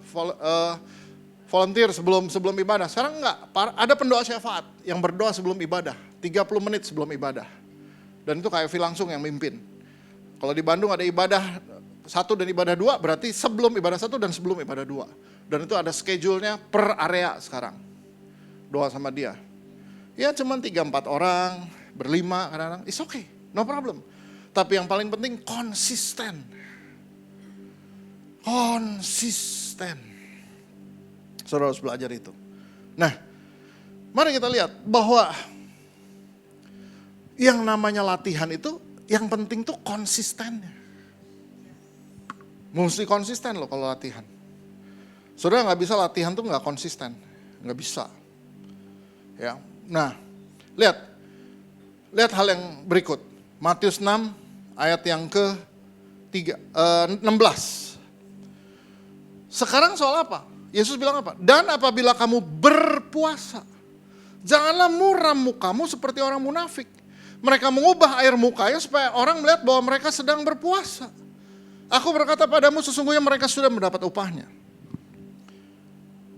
[SPEAKER 1] volunteer sebelum ibadah. Sekarang enggak, ada pendoa syafaat yang berdoa sebelum ibadah, 30 menit sebelum ibadah. Dan itu KFV langsung yang mimpin. Kalau di Bandung ada ibadah 1 dan ibadah 2, berarti sebelum ibadah 1 dan sebelum ibadah 2. Dan itu ada schedule-nya per area sekarang. Doa sama dia. Ya cuman 3-4 orang, berlima kadang-kadang, it's okay, no problem. Tapi yang paling penting konsisten. Konsisten. Saudara harus belajar itu. Nah, mari kita lihat bahwa yang namanya latihan itu, yang penting tuh konsistennya. Mesti konsisten loh kalau latihan. Saudara nggak bisa latihan tuh nggak konsisten, nggak bisa. Ya, nah, lihat hal yang berikut. Matius 6 ayat yang ke 16. Sekarang soal apa? Yesus bilang apa? Dan apabila kamu berpuasa, janganlah muram mukamu seperti orang munafik. Mereka mengubah air mukanya supaya orang melihat bahwa mereka sedang berpuasa. Aku berkata padamu sesungguhnya mereka sudah mendapat upahnya.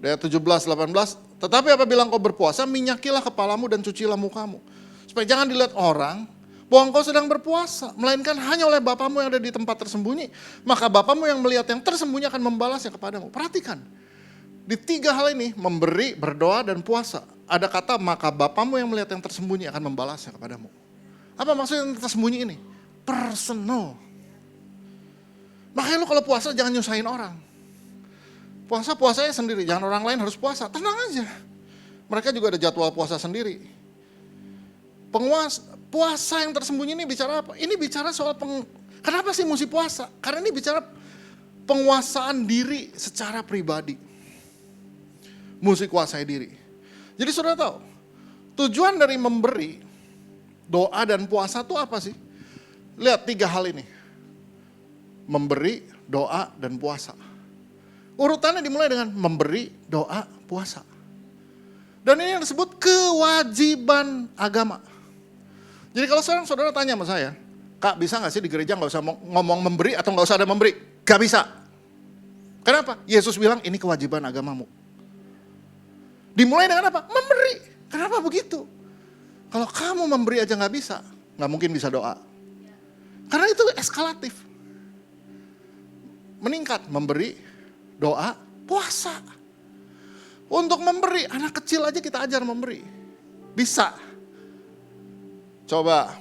[SPEAKER 1] Ayat 17, 18, tetapi apabila engkau berpuasa, minyakilah kepalamu dan cucilah mukamu. Supaya jangan dilihat orang bahwa engkau sedang berpuasa, melainkan hanya oleh Bapamu yang ada di tempat tersembunyi. Maka Bapamu yang melihat yang tersembunyi akan membalasnya kepadamu. Perhatikan, di 3 hal ini, memberi, berdoa, dan puasa. Ada kata, maka Bapamu yang melihat yang tersembunyi akan membalasnya kepadamu. Apa maksudnya yang tersembunyi ini? Personal. Makanya lu kalau puasa jangan nyusahin orang. Puasanya sendiri, jangan orang lain harus puasa. Tenang aja. Mereka juga ada jadwal puasa sendiri. Puasa yang tersembunyi ini bicara apa? Ini bicara soal kenapa sih mesti puasa? Karena ini bicara penguasaan diri secara pribadi. Mesti kuasai diri. Jadi saudara tahu, tujuan dari memberi, doa dan puasa itu apa sih? Lihat 3 hal ini. Memberi, doa, dan puasa. Urutannya dimulai dengan memberi, doa, puasa. Dan ini yang disebut kewajiban agama. Jadi kalau sekarang saudara tanya sama saya, Kak bisa gak sih di gereja gak usah ngomong memberi atau gak usah ada memberi? Gak bisa. Kenapa? Yesus bilang ini kewajiban agamamu. Dimulai dengan apa? Memberi. Kenapa begitu? Kalau kamu memberi aja gak bisa, gak mungkin bisa doa. Karena itu eskalatif. Meningkat, memberi, doa, puasa. Untuk memberi, anak kecil aja kita ajar memberi. Bisa. Coba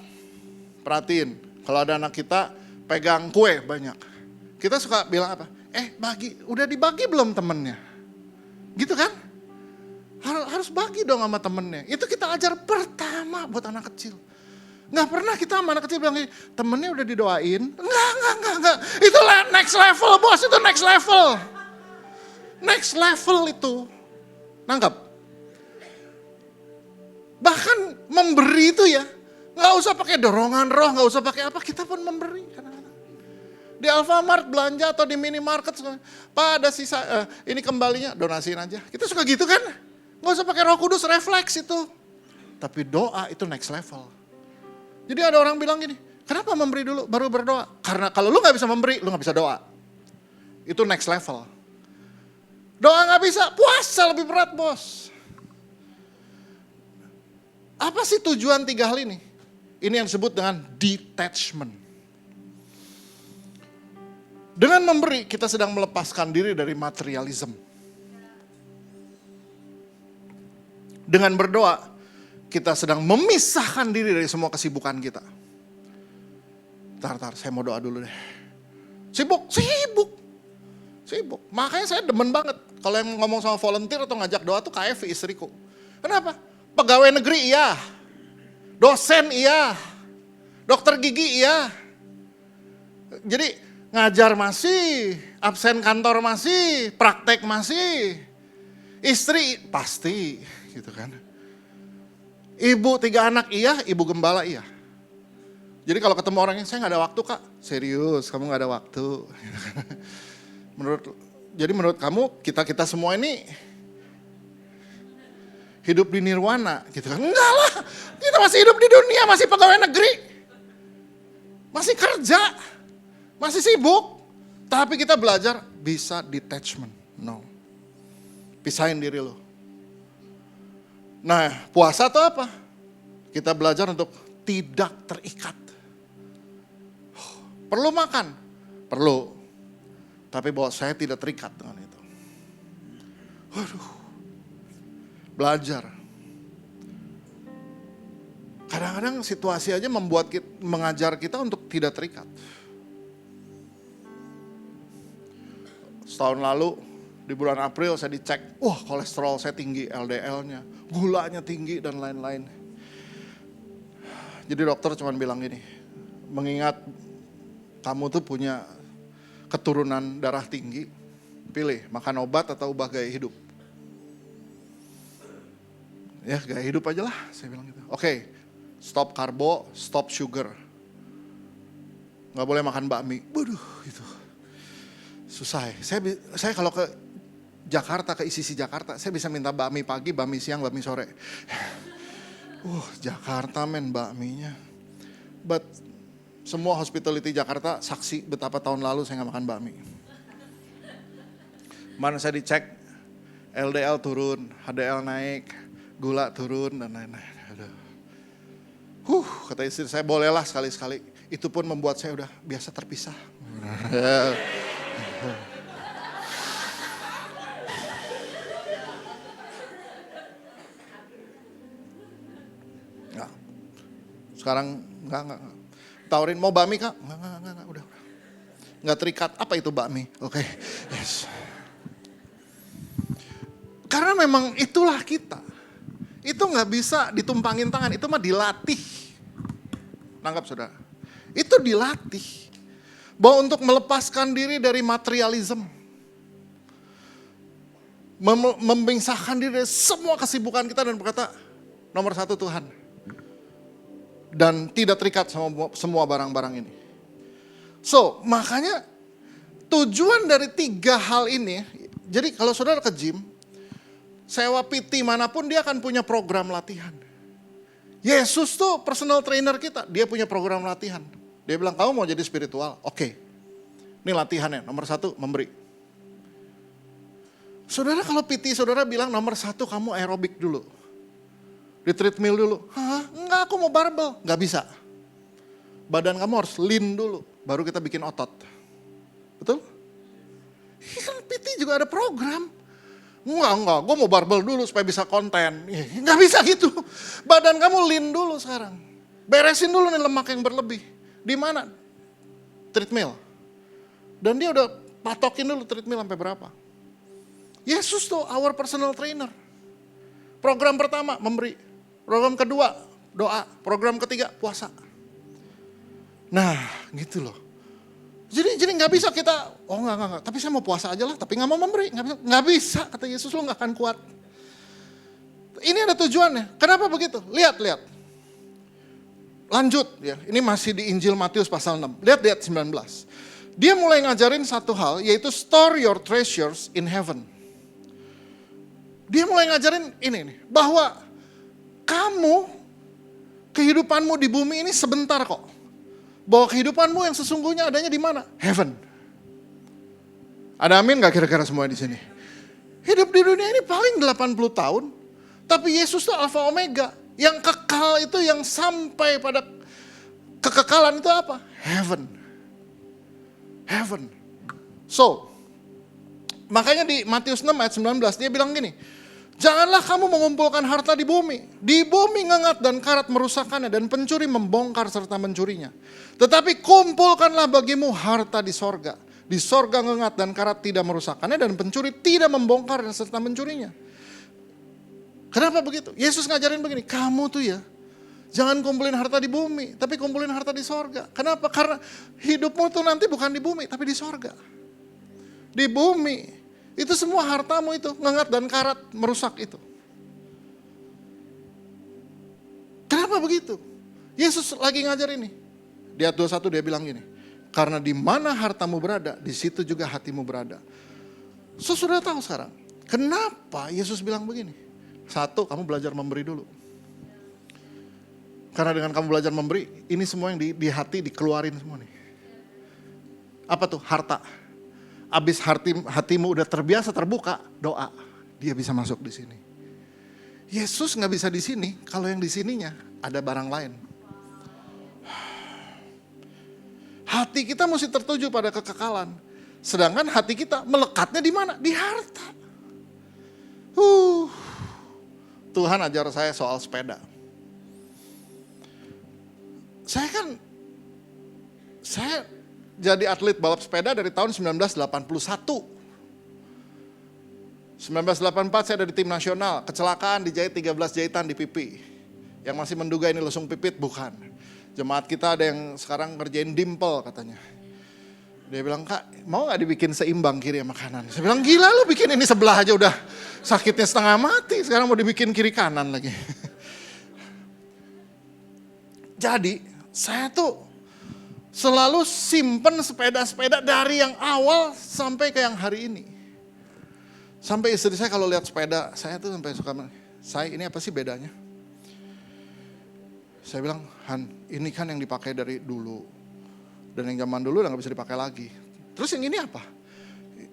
[SPEAKER 1] perhatiin, kalau ada anak kita pegang kue banyak. Kita suka bilang apa? Bagi, udah dibagi belum temennya? Gitu kan? Harus bagi dong sama temennya. Itu kita ajar pertama buat anak kecil. Nggak pernah kita sama anak kecil bilang, temennya udah didoain. Enggak. Itu next level bos, itu next level. Next level itu. Nangkap? Bahkan memberi itu ya, nggak usah pakai dorongan roh, nggak usah pakai apa, kita pun memberi. Di Alfamart belanja atau di minimarket, Pak ada sisa, ini kembalinya, donasiin aja. Kita suka gitu kan? Nggak usah pakai Roh Kudus, refleks itu. Tapi doa itu next level. Jadi ada orang bilang gini, kenapa memberi dulu baru berdoa? Karena kalau lu gak bisa memberi, lu gak bisa doa. Itu next level. Doa gak bisa, puasa lebih berat bos. Apa sih tujuan 3 hal ini? Ini yang disebut dengan detachment. Dengan memberi, kita sedang melepaskan diri dari materialism. Dengan berdoa, kita sedang memisahkan diri dari semua kesibukan kita. Tar, saya mau doa dulu deh. Sibuk. Makanya saya demen banget. Kalau yang ngomong sama volunteer atau ngajak doa tuh KFV istriku. Kenapa? Pegawai negeri iya. Dosen iya. Dokter gigi iya. Jadi ngajar masih. Absen kantor masih. Praktek masih. Istri pasti. Gitu kan. Ibu 3 anak iya, ibu gembala iya. Jadi kalau ketemu orangnya, saya gak ada waktu kak. Serius, kamu gak ada waktu. Menurut kamu, kita semua ini hidup di nirwana gitu kan. Enggak lah, kita masih hidup di dunia, masih pegawai negeri. Masih kerja, masih sibuk. Tapi kita belajar bisa detachment. No. Pisahin diri lo. Nah, puasa itu apa? Kita belajar untuk tidak terikat. Perlu makan? Perlu. Tapi bahwa saya tidak terikat dengan itu. Belajar. Kadang-kadang situasi aja mengajar kita untuk tidak terikat. Setahun lalu, di bulan April saya dicek, kolesterol saya tinggi, LDL-nya, gulanya tinggi dan lain-lain. Jadi dokter cuma bilang gini, mengingat kamu tuh punya keturunan darah tinggi, pilih makan obat atau ubah gaya hidup. Ya gaya hidup aja lah, saya bilang gitu. Oke, stop karbo, stop sugar. Gak boleh makan bakmi, waduh gitu. Susah ya, saya kalau ke Jakarta, ke ICC Jakarta, saya bisa minta bakmi pagi, bakmi siang, bakmi sore. Jakarta men bakminya. But semua hospitality Jakarta saksi betapa tahun lalu saya gak makan bakmi. Mana saya dicek, LDL turun, HDL naik, gula turun, dan lain-lain. Kata istri saya, bolehlah sekali-sekali. Itu pun membuat saya udah biasa terpisah. Nggak. Sekarang enggak. Tawarin, mau bakmi Kak? Enggak, udah. Enggak terikat, apa itu bakmi? Oke, yes. Karena memang itulah kita. Itu nggak bisa ditumpangin tangan, itu mah dilatih. Nangkap saudara? Itu dilatih. Bahwa untuk melepaskan diri dari materialisme. Memisahkan diri dari semua kesibukan kita dan berkata, nomor satu Tuhan. Dan tidak terikat sama semua barang-barang ini. So, makanya tujuan dari 3 hal ini, jadi kalau saudara ke gym, sewa PT manapun dia akan punya program latihan. Yesus tuh personal trainer kita, dia punya program latihan. Dia bilang, kamu mau jadi spiritual? Oke. Ini latihannya, nomor 1 memberi. Saudara kalau PT saudara bilang nomor 1 kamu aerobik dulu. Di treadmill dulu. Hah? Enggak, aku mau barbel. Enggak bisa. Badan kamu harus lean dulu, baru kita bikin otot. Betul? Kan PT juga ada program. Enggak, gue mau barbel dulu supaya bisa konten. Enggak bisa gitu. Badan kamu lean dulu sekarang. Beresin dulu nih lemak yang berlebih. Di mana? Treadmill. Dan dia udah patokin dulu treadmill sampai berapa. Yesus tuh our personal trainer. Program pertama memberi. Program kedua doa. Program ketiga puasa. Nah gitu loh. Jadi nggak bisa kita, enggak, tapi saya mau puasa aja lah, tapi nggak mau memberi, nggak bisa, kata Yesus, lo nggak akan kuat. Ini ada tujuannya, kenapa begitu? Lihat, lanjut ya, ini masih di Injil Matius pasal 6, lihat 19. Dia mulai ngajarin satu hal, yaitu store your treasures in heaven. Dia mulai ngajarin ini nih, bahwa kamu, kehidupanmu di bumi ini sebentar kok. Bahwa kehidupanmu yang sesungguhnya adanya di mana? Heaven. Ada amin gak kira-kira semua di sini? Hidup di dunia ini paling 80 tahun. Tapi Yesus itu Alfa Omega. Yang kekal itu, yang sampai pada kekekalan itu apa? Heaven. Heaven. So, makanya di Matius 6 ayat 19 dia bilang gini. Janganlah kamu mengumpulkan harta di bumi. Di bumi ngengat dan karat merusakkannya dan pencuri membongkar serta mencurinya. Tetapi kumpulkanlah bagimu harta di sorga. Di sorga ngengat dan karat tidak merusakkannya dan pencuri tidak membongkar serta mencurinya. Kenapa begitu? Yesus ngajarin begini, kamu tuh ya jangan kumpulin harta di bumi, tapi kumpulin harta di sorga. Kenapa? Karena hidupmu tuh nanti bukan di bumi, tapi di sorga. Di bumi. Itu semua hartamu itu, ngengat dan karat, merusak itu. Kenapa begitu? Yesus lagi ngajar ini. Di ayat 21 dia bilang gini, karena di mana hartamu berada, di situ juga hatimu berada. So, sudah tahu sekarang, kenapa Yesus bilang begini? 1, kamu belajar memberi dulu. Karena dengan kamu belajar memberi, ini semua yang di hati dikeluarin semua nih. Apa tuh? Harta. Abis hatimu udah terbiasa terbuka, doa, dia bisa masuk di sini. Yesus nggak bisa di sini kalau yang di sininya ada barang lain. Hati kita mesti tertuju pada kekekalan, sedangkan hati kita melekatnya di mana? Di harta. Tuhan ajar saya soal sepeda. Saya jadi atlet balap sepeda dari tahun 1981. 1984 saya ada di tim nasional, kecelakaan dijahit 13 jahitan di pipi. Yang masih menduga ini lesung pipit, bukan. Jemaat kita ada yang sekarang ngerjain dimple katanya. Dia bilang, Kak mau gak dibikin seimbang kiri sama kanan? Saya bilang, gila lu bikin ini sebelah aja udah sakitnya setengah mati, sekarang mau dibikin kiri kanan lagi. Jadi saya tuh selalu simpen sepeda-sepeda dari yang awal sampai ke yang hari ini. Sampai istri saya kalau lihat sepeda, saya tuh sampai suka, saya ini apa sih bedanya? Saya bilang, Han, ini kan yang dipakai dari dulu. Dan yang zaman dulu udah gak bisa dipakai lagi. Terus yang ini apa?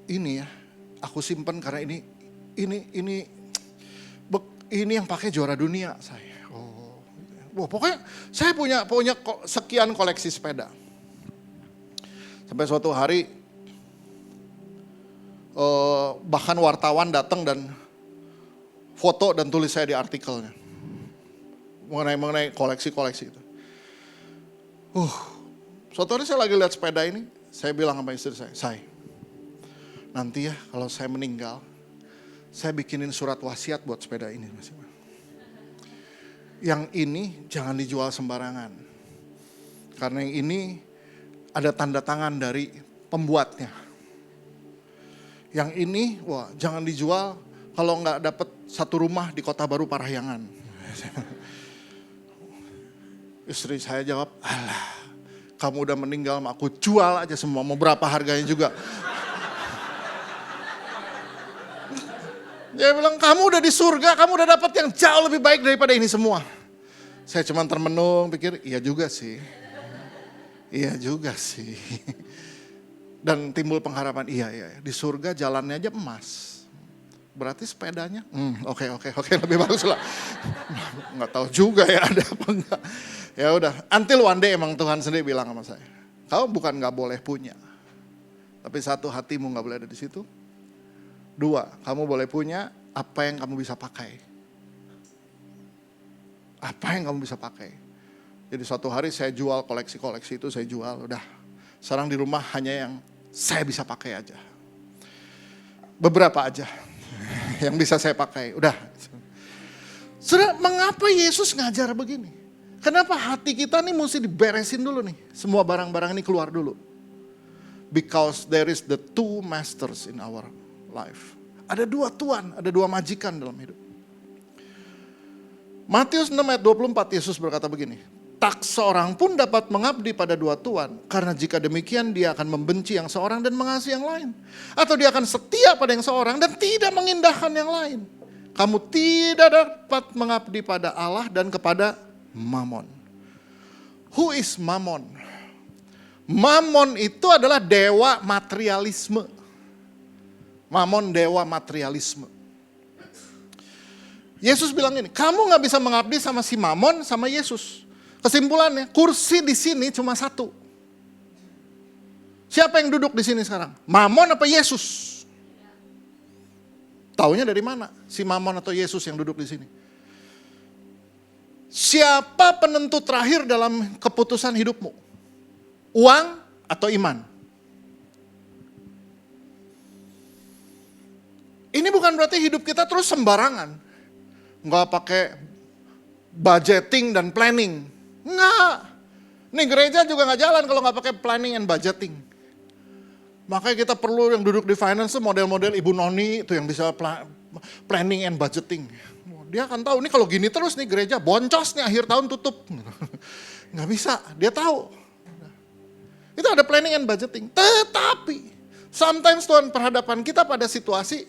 [SPEAKER 1] Ini ya, aku simpen karena ini ini yang pakai juara dunia saya. Oh, wah, pokoknya saya punya sekian koleksi sepeda. Sampai suatu hari bahkan wartawan datang dan foto dan tulis saya di artikelnya mengenai koleksi-koleksi itu. Suatu hari saya lagi lihat sepeda ini, saya bilang sama istri saya, nanti ya kalau saya meninggal, saya bikinin surat wasiat buat sepeda ini. Yang ini jangan dijual sembarangan. Karena yang ini ada tanda tangan dari pembuatnya. Yang ini, wah jangan dijual kalau nggak dapat satu rumah di Kota Baru Parahyangan. Istri saya jawab, alah kamu udah meninggal, aku jual aja semua, mau berapa harganya juga. Dia bilang, kamu udah di surga, kamu udah dapat yang jauh lebih baik daripada ini semua. Saya cuma termenung, pikir, iya juga sih. Iya juga sih. Dan timbul pengharapan, iya, di surga jalannya aja emas. Berarti sepedanya, oke, lebih bagus lah. Nggak tahu juga ya ada apa enggak. Ya udah, until one day emang Tuhan sendiri bilang sama saya, kamu bukan nggak boleh punya, tapi satu, hatimu nggak boleh ada di situ. Dua, kamu boleh punya apa yang kamu bisa pakai. Apa yang kamu bisa pakai. Jadi suatu hari saya jual koleksi-koleksi itu, saya jual. Udah, sekarang di rumah hanya yang saya bisa pakai aja. Beberapa aja yang bisa saya pakai. Udah. Saudara, mengapa Yesus ngajar begini? Kenapa hati kita nih mesti diberesin dulu nih. Semua barang-barang ini keluar dulu. Because there is the two masters in our life. Ada dua tuan, ada dua majikan dalam hidup. Matius 6 ayat 24 Yesus berkata begini, tak seorang pun dapat mengabdi pada dua tuan, karena jika demikian dia akan membenci yang seorang dan mengasihi yang lain. Atau dia akan setia pada yang seorang dan tidak mengindahkan yang lain. Kamu tidak dapat mengabdi pada Allah dan kepada Mammon. Who is Mammon? Mammon itu adalah dewa materialisme. Mammon dewa materialisme. Yesus bilang ini, kamu gak bisa mengabdi sama si Mammon sama Yesus. Kesimpulannya, kursi di sini cuma satu. Siapa yang duduk di sini sekarang? Mammon apa Yesus? Taunya dari mana? Si Mammon atau Yesus yang duduk di sini? Siapa penentu terakhir dalam keputusan hidupmu? Uang atau iman? Ini bukan berarti hidup kita terus sembarangan. Nggak pakai budgeting dan planning. Nggak. Nih gereja juga nggak jalan kalau nggak pakai planning and budgeting. Makanya kita perlu yang duduk di finance model-model Ibu Noni itu yang bisa planning and budgeting. Dia akan tahu nih kalau gini terus nih gereja boncos nih akhir tahun tutup. Nggak bisa, dia tahu. Itu ada planning and budgeting. Tetapi sometimes Tuhan perhadapan kita pada situasi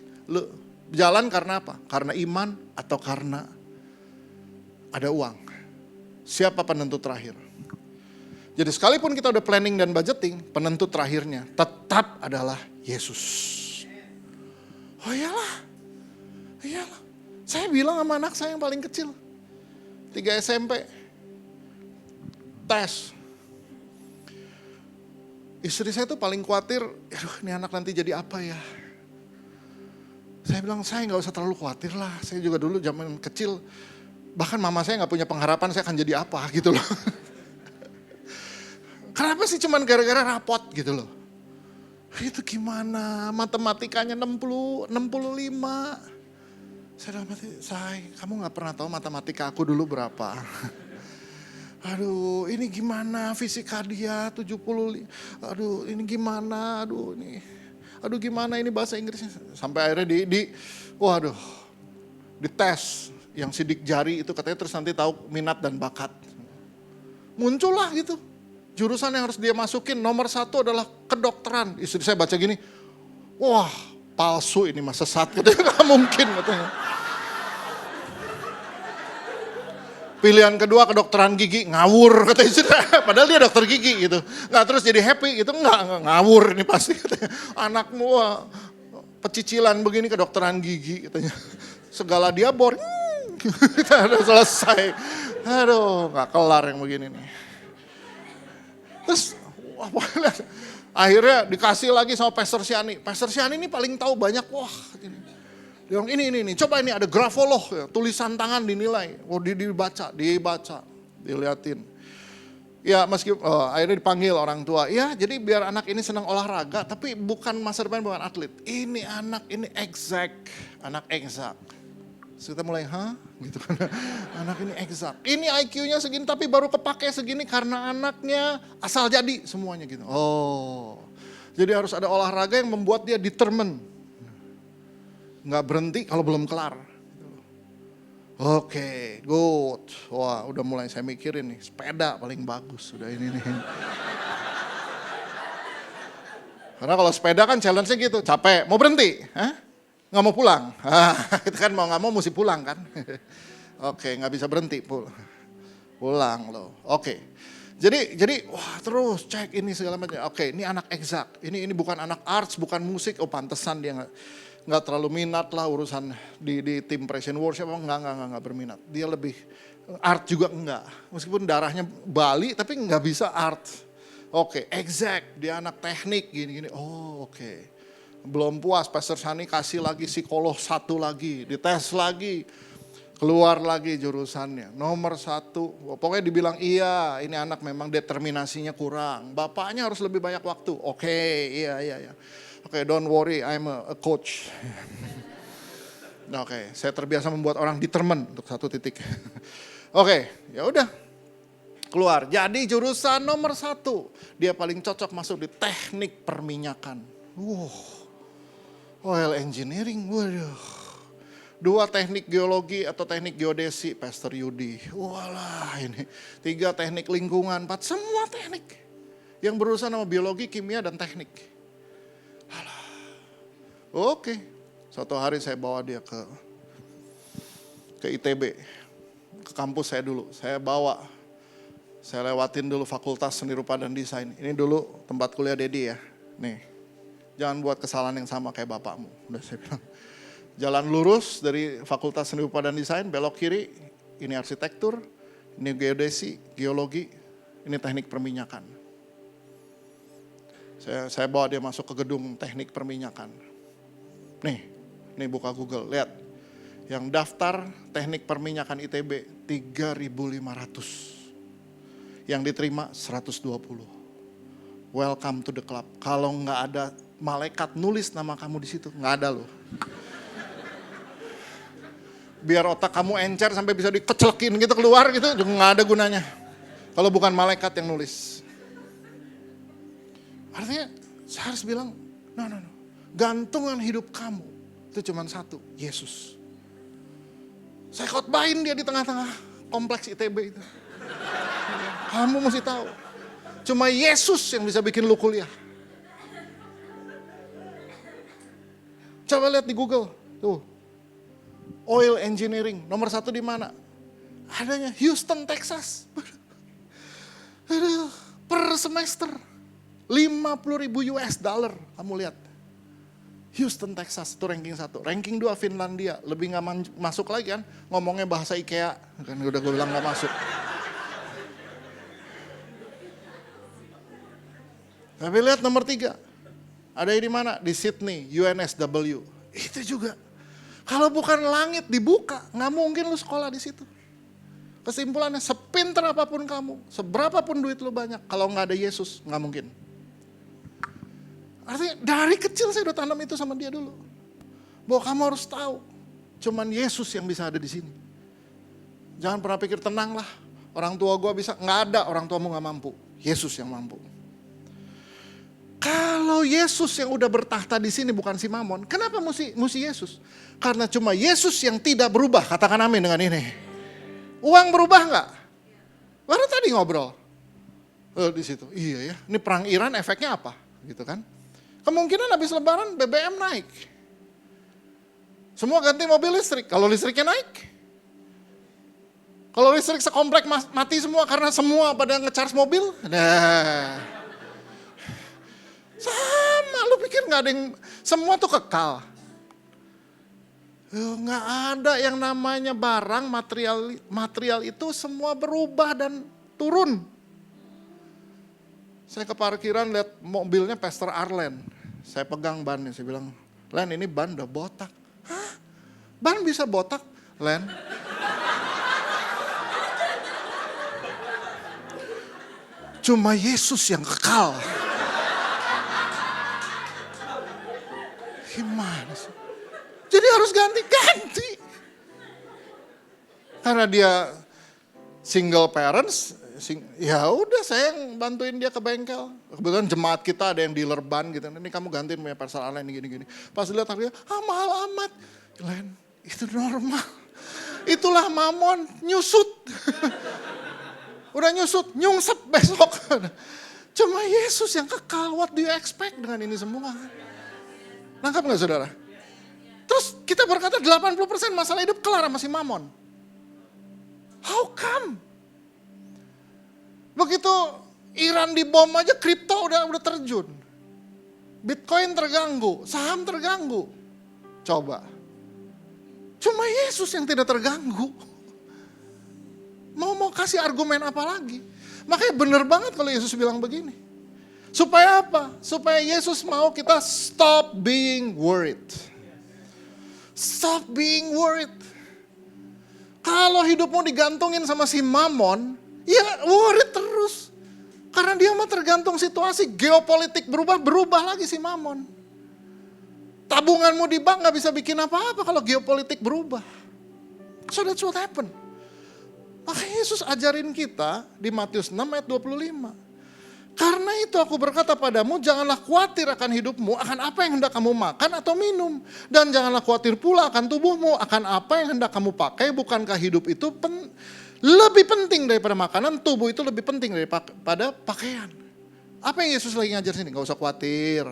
[SPEAKER 1] jalan karena apa? Karena iman atau karena ada uang. Siapa penentu terakhir? Jadi sekalipun kita udah planning dan budgeting, penentu terakhirnya tetap adalah Yesus. Oh iyalah. Saya bilang sama anak saya yang paling kecil, 3 SMP, tes. Istri saya tuh paling khawatir, aduh ini anak nanti jadi apa ya. Saya bilang, saya gak usah terlalu khawatir lah. Saya juga dulu zaman kecil, bahkan mama saya gak punya pengharapan saya akan jadi apa gitu loh. Kenapa sih cuman gara-gara rapot gitu loh. Itu gimana, matematikanya 60, 65. Saya dalam hati, kamu gak pernah tahu matematika aku dulu berapa. Aduh ini gimana fisika dia 70, aduh ini gimana, aduh gimana ini bahasa Inggrisnya. Sampai akhirnya di tes yang sidik jari itu katanya terus nanti tahu minat dan bakat. Muncullah gitu. Jurusan yang harus dia masukin nomor 1 adalah kedokteran. Istri saya baca gini, wah palsu ini mas, sesat katanya, gak mungkin katanya. Pilihan kedua kedokteran gigi, ngawur katanya istri. Padahal dia dokter gigi gitu. Nggak terus jadi happy gitu, nggak ngawur ini pasti katanya. Anakmu pecicilan begini kedokteran gigi katanya. Segala dia boring, kita udah selesai. Aduh, gak kelar yang begini nih. Terus, akhirnya dikasih lagi sama Pastor Siani. Pastor Siani ini paling tahu banyak, wah ini. Dia bilang ini, coba ini ada grafolog, ya, tulisan tangan dinilai. Oh dibaca, diliatin. Ya akhirnya dipanggil orang tua. Ya jadi biar anak ini senang olahraga, tapi bukan masa depan bukan atlet. Ini anak ini anak exact. Terus kita mulai, gitu kan. Anak ini exact. Ini IQ-nya segini tapi baru kepake segini karena anaknya asal jadi semuanya gitu. Oh, jadi harus ada olahraga yang membuat dia determined. Nggak berhenti kalau belum kelar. Oke, good. Wah, udah mulai saya mikirin nih, sepeda paling bagus. Udah ini nih. Karena kalau sepeda kan challenge-nya gitu, capek, mau berhenti, nggak mau pulang. Kita kan mau nggak mau mesti pulang kan. Oke, nggak bisa berhenti, pulang loh. Oke, jadi wah terus cek ini segala macam. Oke, ini anak exact, ini bukan anak arts, bukan musik. Oh pantesan dia nggak terlalu minat lah urusan di tim praise and worship, nggak berminat. Dia lebih art juga enggak, meskipun darahnya Bali tapi nggak bisa art. Oke, exact, dia anak teknik gini. Oh oke. Belum puas, Pastor Sani kasih lagi psikolog satu lagi, dites lagi, keluar lagi jurusannya. Nomor 1, pokoknya dibilang iya, ini anak memang determinasinya kurang. Bapaknya harus lebih banyak waktu. Oke, iya. Oke, don't worry, I'm a coach. Oke, saya terbiasa membuat orang determined untuk satu titik. Oke, ya udah. Keluar, jadi jurusan nomor 1. Dia paling cocok masuk di teknik perminyakan. Oil engineering, waduh. 2 teknik geologi atau teknik geodesi, Pastor Yudi. Walah ini. 3 teknik lingkungan, 4, semua teknik. Yang berurusan sama biologi, kimia, dan teknik. Alah. Oke, suatu hari saya bawa dia ke ITB. Ke kampus saya dulu, saya lewatin dulu Fakultas Seni Rupa dan Desain. Ini dulu tempat kuliah Dedi ya. Nih, jangan buat kesalahan yang sama kayak bapakmu. Udah saya bilang. Jalan lurus dari Fakultas Seni Rupa dan Desain, belok kiri. Ini arsitektur, ini geodesi, geologi, ini teknik perminyakan. Saya bawa dia masuk ke gedung teknik perminyakan. Nih buka Google, lihat. Yang daftar teknik perminyakan ITB 3.500. Yang diterima 120. Welcome to the club. Kalau nggak ada malaikat nulis nama kamu di situ, nggak ada loh. Biar otak kamu encer sampai bisa dikecelekin gitu keluar gitu, juga nggak ada gunanya. Kalau bukan malaikat yang nulis. Artinya saya harus bilang, no. Gantungan hidup kamu itu cuma satu, Yesus. Saya khotbahin dia di tengah-tengah kompleks ITB itu. Kamu mesti tahu, cuma Yesus yang bisa bikin lu kuliah. Coba lihat di Google, tuh. Oil engineering, nomor 1 di mana? Adanya Houston, Texas. Aduh, per semester $50,000, kamu lihat. Houston, Texas, itu ranking 1. Ranking 2 Finlandia, lebih gak masuk lagi kan, ngomongnya bahasa IKEA. Kan udah gue bilang gak masuk. Tapi lihat nomor 3, ada di mana? Di Sydney, UNSW. Itu juga. Kalau bukan langit dibuka, gak mungkin lu sekolah di situ. Kesimpulannya, sepinter apapun kamu, seberapapun duit lu banyak, kalau gak ada Yesus, gak mungkin. Artinya dari kecil saya udah tanam itu sama dia dulu. Bahwa kamu harus tahu, cuman Yesus yang bisa ada di sini. Jangan pernah pikir tenang lah, orang tua gue bisa, gak ada, orang tuamu gak mampu. Yesus yang mampu. Kalau Yesus yang udah bertahta di sini bukan si Mamon, kenapa mesti Yesus? Karena cuma Yesus yang tidak berubah, katakan amin dengan ini. Uang berubah nggak? Baru tadi ngobrol di situ. Iya ya, ini perang Iran efeknya apa? Gitu kan? Kemungkinan habis Lebaran BBM naik. Semua ganti mobil listrik. Kalau listriknya naik, kalau listrik sekomplek mati semua karena semua pada nge-charge mobil. Nah, sama lu pikir nggak ada yang, semua tuh kekal. Nggak ada yang namanya barang, material itu semua berubah dan turun. Saya ke parkiran lihat mobilnya Pastor Arlen. Saya pegang bannya, saya bilang, Len ini ban udah botak. Hah? Ban bisa botak? Len? Cuma Yesus yang kekal. Gimana sih? Jadi harus ganti. Karena dia single parents, ya udah saya yang bantuin dia ke bengkel. Kebetulan jemaat kita ada yang dealer ban gitu. Ini kamu gantiin punya Pastor Arlen gini-gini. Pas dilihat harganya, mahal amat. Len, itu normal. Itulah mamon, nyusut. Udah nyusut, nyungsep besok. Cuma Yesus yang kekal, what do you expect dengan ini semua? Nangkap gak saudara? Terus kita berkata 80% masalah hidup kelar sama si mamon. How come? Begitu Iran dibom aja kripto udah terjun. Bitcoin terganggu, saham terganggu. Coba. Cuma Yesus yang tidak terganggu. Mau kasih argumen apa lagi? Makanya benar banget kalau Yesus bilang begini. Supaya apa? Supaya Yesus mau kita stop being worried. Stop being worried. Kalau hidupmu digantungin sama si mamon, ya worried terus. Karena dia mah tergantung situasi, geopolitik berubah lagi si mamon. Tabunganmu di bank gak bisa bikin apa-apa kalau geopolitik berubah. So that's what happened. Makanya Yesus ajarin kita di Matius 6 ayat 25. Karena itu aku berkata padamu, janganlah khawatir akan hidupmu, akan apa yang hendak kamu makan atau minum. Dan janganlah khawatir pula akan tubuhmu, akan apa yang hendak kamu pakai. Bukankah hidup itu lebih penting daripada makanan, tubuh itu lebih penting daripada pakaian. Apa yang Yesus lagi ngajar sini? Gak usah khawatir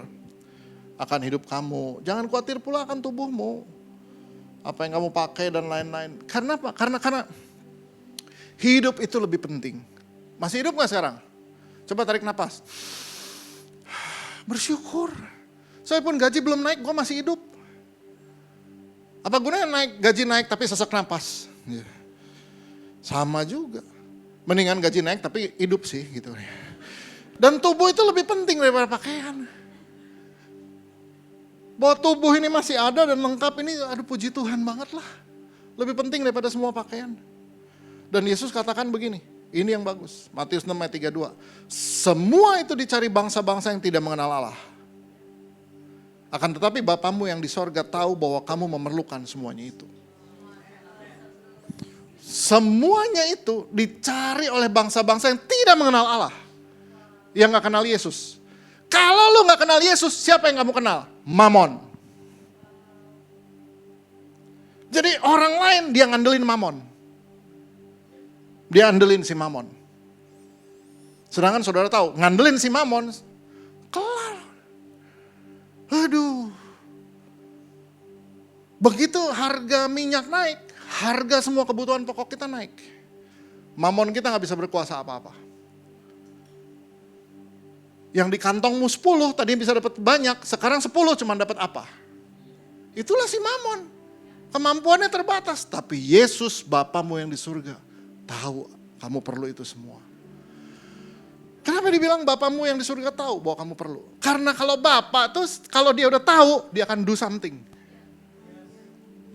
[SPEAKER 1] akan hidup kamu. Jangan khawatir pula akan tubuhmu. Apa yang kamu pakai dan lain-lain. Karena apa? Karena hidup itu lebih penting. Masih hidup gak sekarang? Coba tarik napas. Bersyukur. Saya pun gaji belum naik, gue masih hidup. Apa gunanya gaji naik tapi sesak napas? Sama juga. Mendingan gaji naik tapi hidup sih gitu. Dan tubuh itu lebih penting daripada pakaian. Bahwa tubuh ini masih ada dan lengkap ini, aduh puji Tuhan banget lah. Lebih penting daripada semua pakaian. Dan Yesus katakan begini, ini yang bagus. Matius 6 ayat 32. Semua itu dicari bangsa-bangsa yang tidak mengenal Allah. Akan tetapi Bapamu yang di sorga tahu bahwa kamu memerlukan semuanya itu. Semuanya itu dicari oleh bangsa-bangsa yang tidak mengenal Allah. Yang gak kenal Yesus. Kalau lu gak kenal Yesus, siapa yang kamu kenal? Mamon. Jadi orang lain dia ngandelin mamon. Dia andelin si mamon. Sedangkan saudara tahu, ngandelin si mamon, kelar. Aduh. Begitu harga minyak naik, harga semua kebutuhan pokok kita naik. Mamon kita gak bisa berkuasa apa-apa. Yang di kantongmu 10, tadinya bisa dapat banyak, sekarang 10 cuma dapat apa? Itulah si mamon. Kemampuannya terbatas, tapi Yesus Bapamu yang di surga tahu kamu perlu itu semua. Kenapa dibilang Bapamu yang di surga tahu bahwa kamu perlu? Karena kalau Bapak tuh, kalau dia udah tahu, dia akan do something.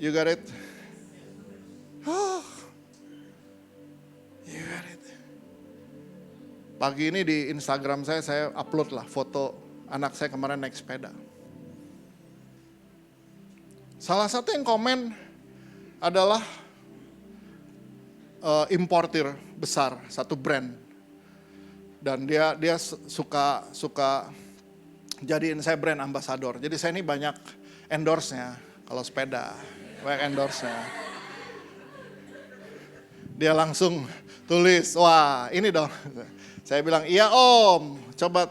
[SPEAKER 1] You got it? Oh, you got it. Pagi ini di Instagram saya upload lah foto anak saya kemarin naik sepeda. Salah satu yang komen adalah importir besar, satu brand. Dan dia suka jadiin saya brand ambassador. Jadi saya ini banyak endorse-nya kalau sepeda, banyak endorse-nya. Dia langsung tulis, wah ini dong. Saya bilang, iya om, coba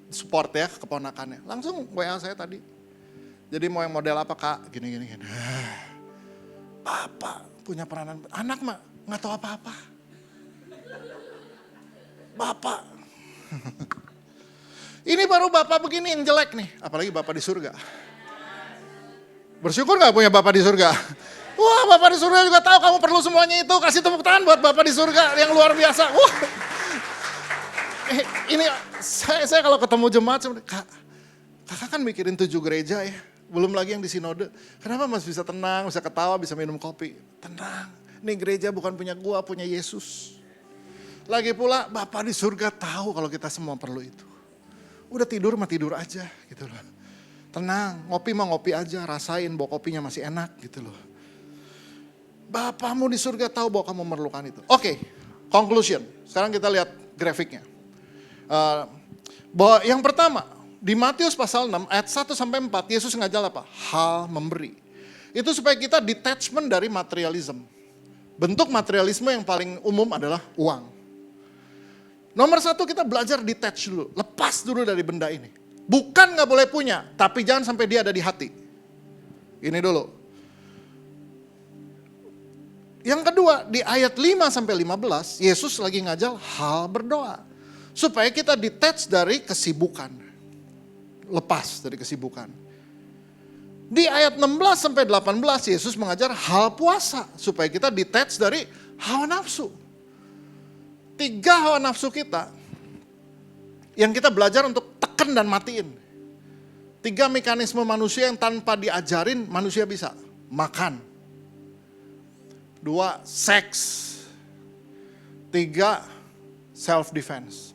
[SPEAKER 1] support ya keponakannya. Langsung WA saya tadi. Jadi mau yang model apa kak? Gini. Bapak punya peranan, anak mah gak tahu apa-apa. Bapak. Ini baru Bapak begini yang jelek nih, apalagi Bapak di surga. Bersyukur gak punya Bapak di surga? Wah, Bapak di surga juga tahu kamu perlu semuanya itu. Kasih tepuk tangan buat Bapak di surga yang luar biasa. Wah, ini saya kalau ketemu jemaat, kakak kan mikirin 7 gereja ya. Belum lagi yang di sinode. Kenapa masih bisa tenang, bisa ketawa, bisa minum kopi? Tenang, ini gereja bukan punya gua, punya Yesus. Lagi pula Bapak di surga tahu kalau kita semua perlu itu. Udah tidur mah tidur aja gitu loh. Tenang, ngopi mah ngopi aja, rasain bahwa kopinya masih enak gitu loh. Bapakmu di surga tahu bahwa kamu memerlukan itu. Oke, conclusion. Sekarang kita lihat grafiknya. Bahwa yang pertama, di Matius pasal 6 ayat 1 sampai 4, Yesus ngajar apa? Hal memberi. Itu supaya kita detachment dari materialism. Bentuk materialisme yang paling umum adalah uang. Nomor 1 kita belajar detach dulu, lepas dulu dari benda ini. Bukan gak boleh punya, tapi jangan sampai dia ada di hati. Ini dulu. Yang kedua, di ayat 5 sampai 15, Yesus lagi ngajar hal berdoa. Supaya kita detach dari kesibukan. Lepas dari kesibukan. Di ayat 16 sampai 18, Yesus mengajar hal puasa. Supaya kita detach dari hawa nafsu. 3 hawa nafsu kita yang kita belajar untuk tekan dan matiin. 3 mekanisme manusia yang tanpa diajarin manusia bisa. Makan. 2, seks. 3, self defense.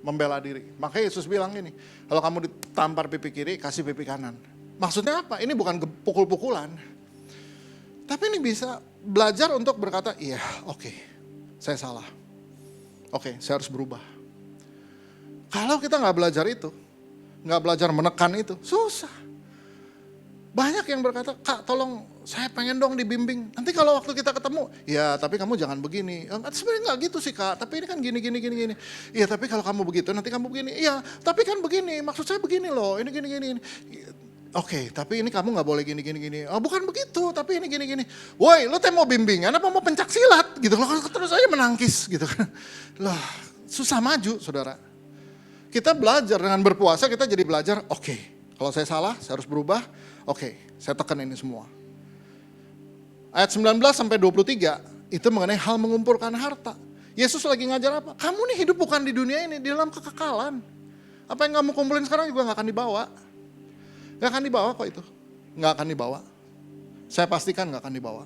[SPEAKER 1] Membela diri. Makanya Yesus bilang gini, kalau kamu ditampar pipi kiri, kasih pipi kanan. Maksudnya apa? Ini bukan pukul-pukulan. Tapi ini bisa belajar untuk berkata, iya oke, saya salah. Oke, saya harus berubah. Kalau kita nggak belajar itu, nggak belajar menekan itu, susah. Banyak yang berkata, Kak tolong saya pengen dong dibimbing. Nanti kalau waktu kita ketemu, ya tapi kamu jangan begini. Sebenarnya nggak gitu sih Kak, tapi ini kan gini. Iya tapi kalau kamu begitu, nanti kamu begini. Iya tapi kan begini, maksud saya begini loh, ini gini. Oke, tapi ini kamu nggak boleh gini. Oh bukan begitu, tapi ini gini. Woi, lo mau bimbingan apa mau pencak silat gitu loh, terus aja menangkis gitu kan. Lah, susah maju saudara. Kita belajar dengan berpuasa, kita jadi belajar, oke, kalau saya salah, saya harus berubah, oke, saya tekan ini semua. Ayat 19 sampai 23, itu mengenai hal mengumpulkan harta. Yesus lagi ngajar apa? Kamu nih hidup bukan di dunia ini, di dalam kekekalan. Apa yang kamu kumpulin sekarang juga gak akan dibawa. Gak akan dibawa kok itu. Gak akan dibawa. Saya pastikan gak akan dibawa.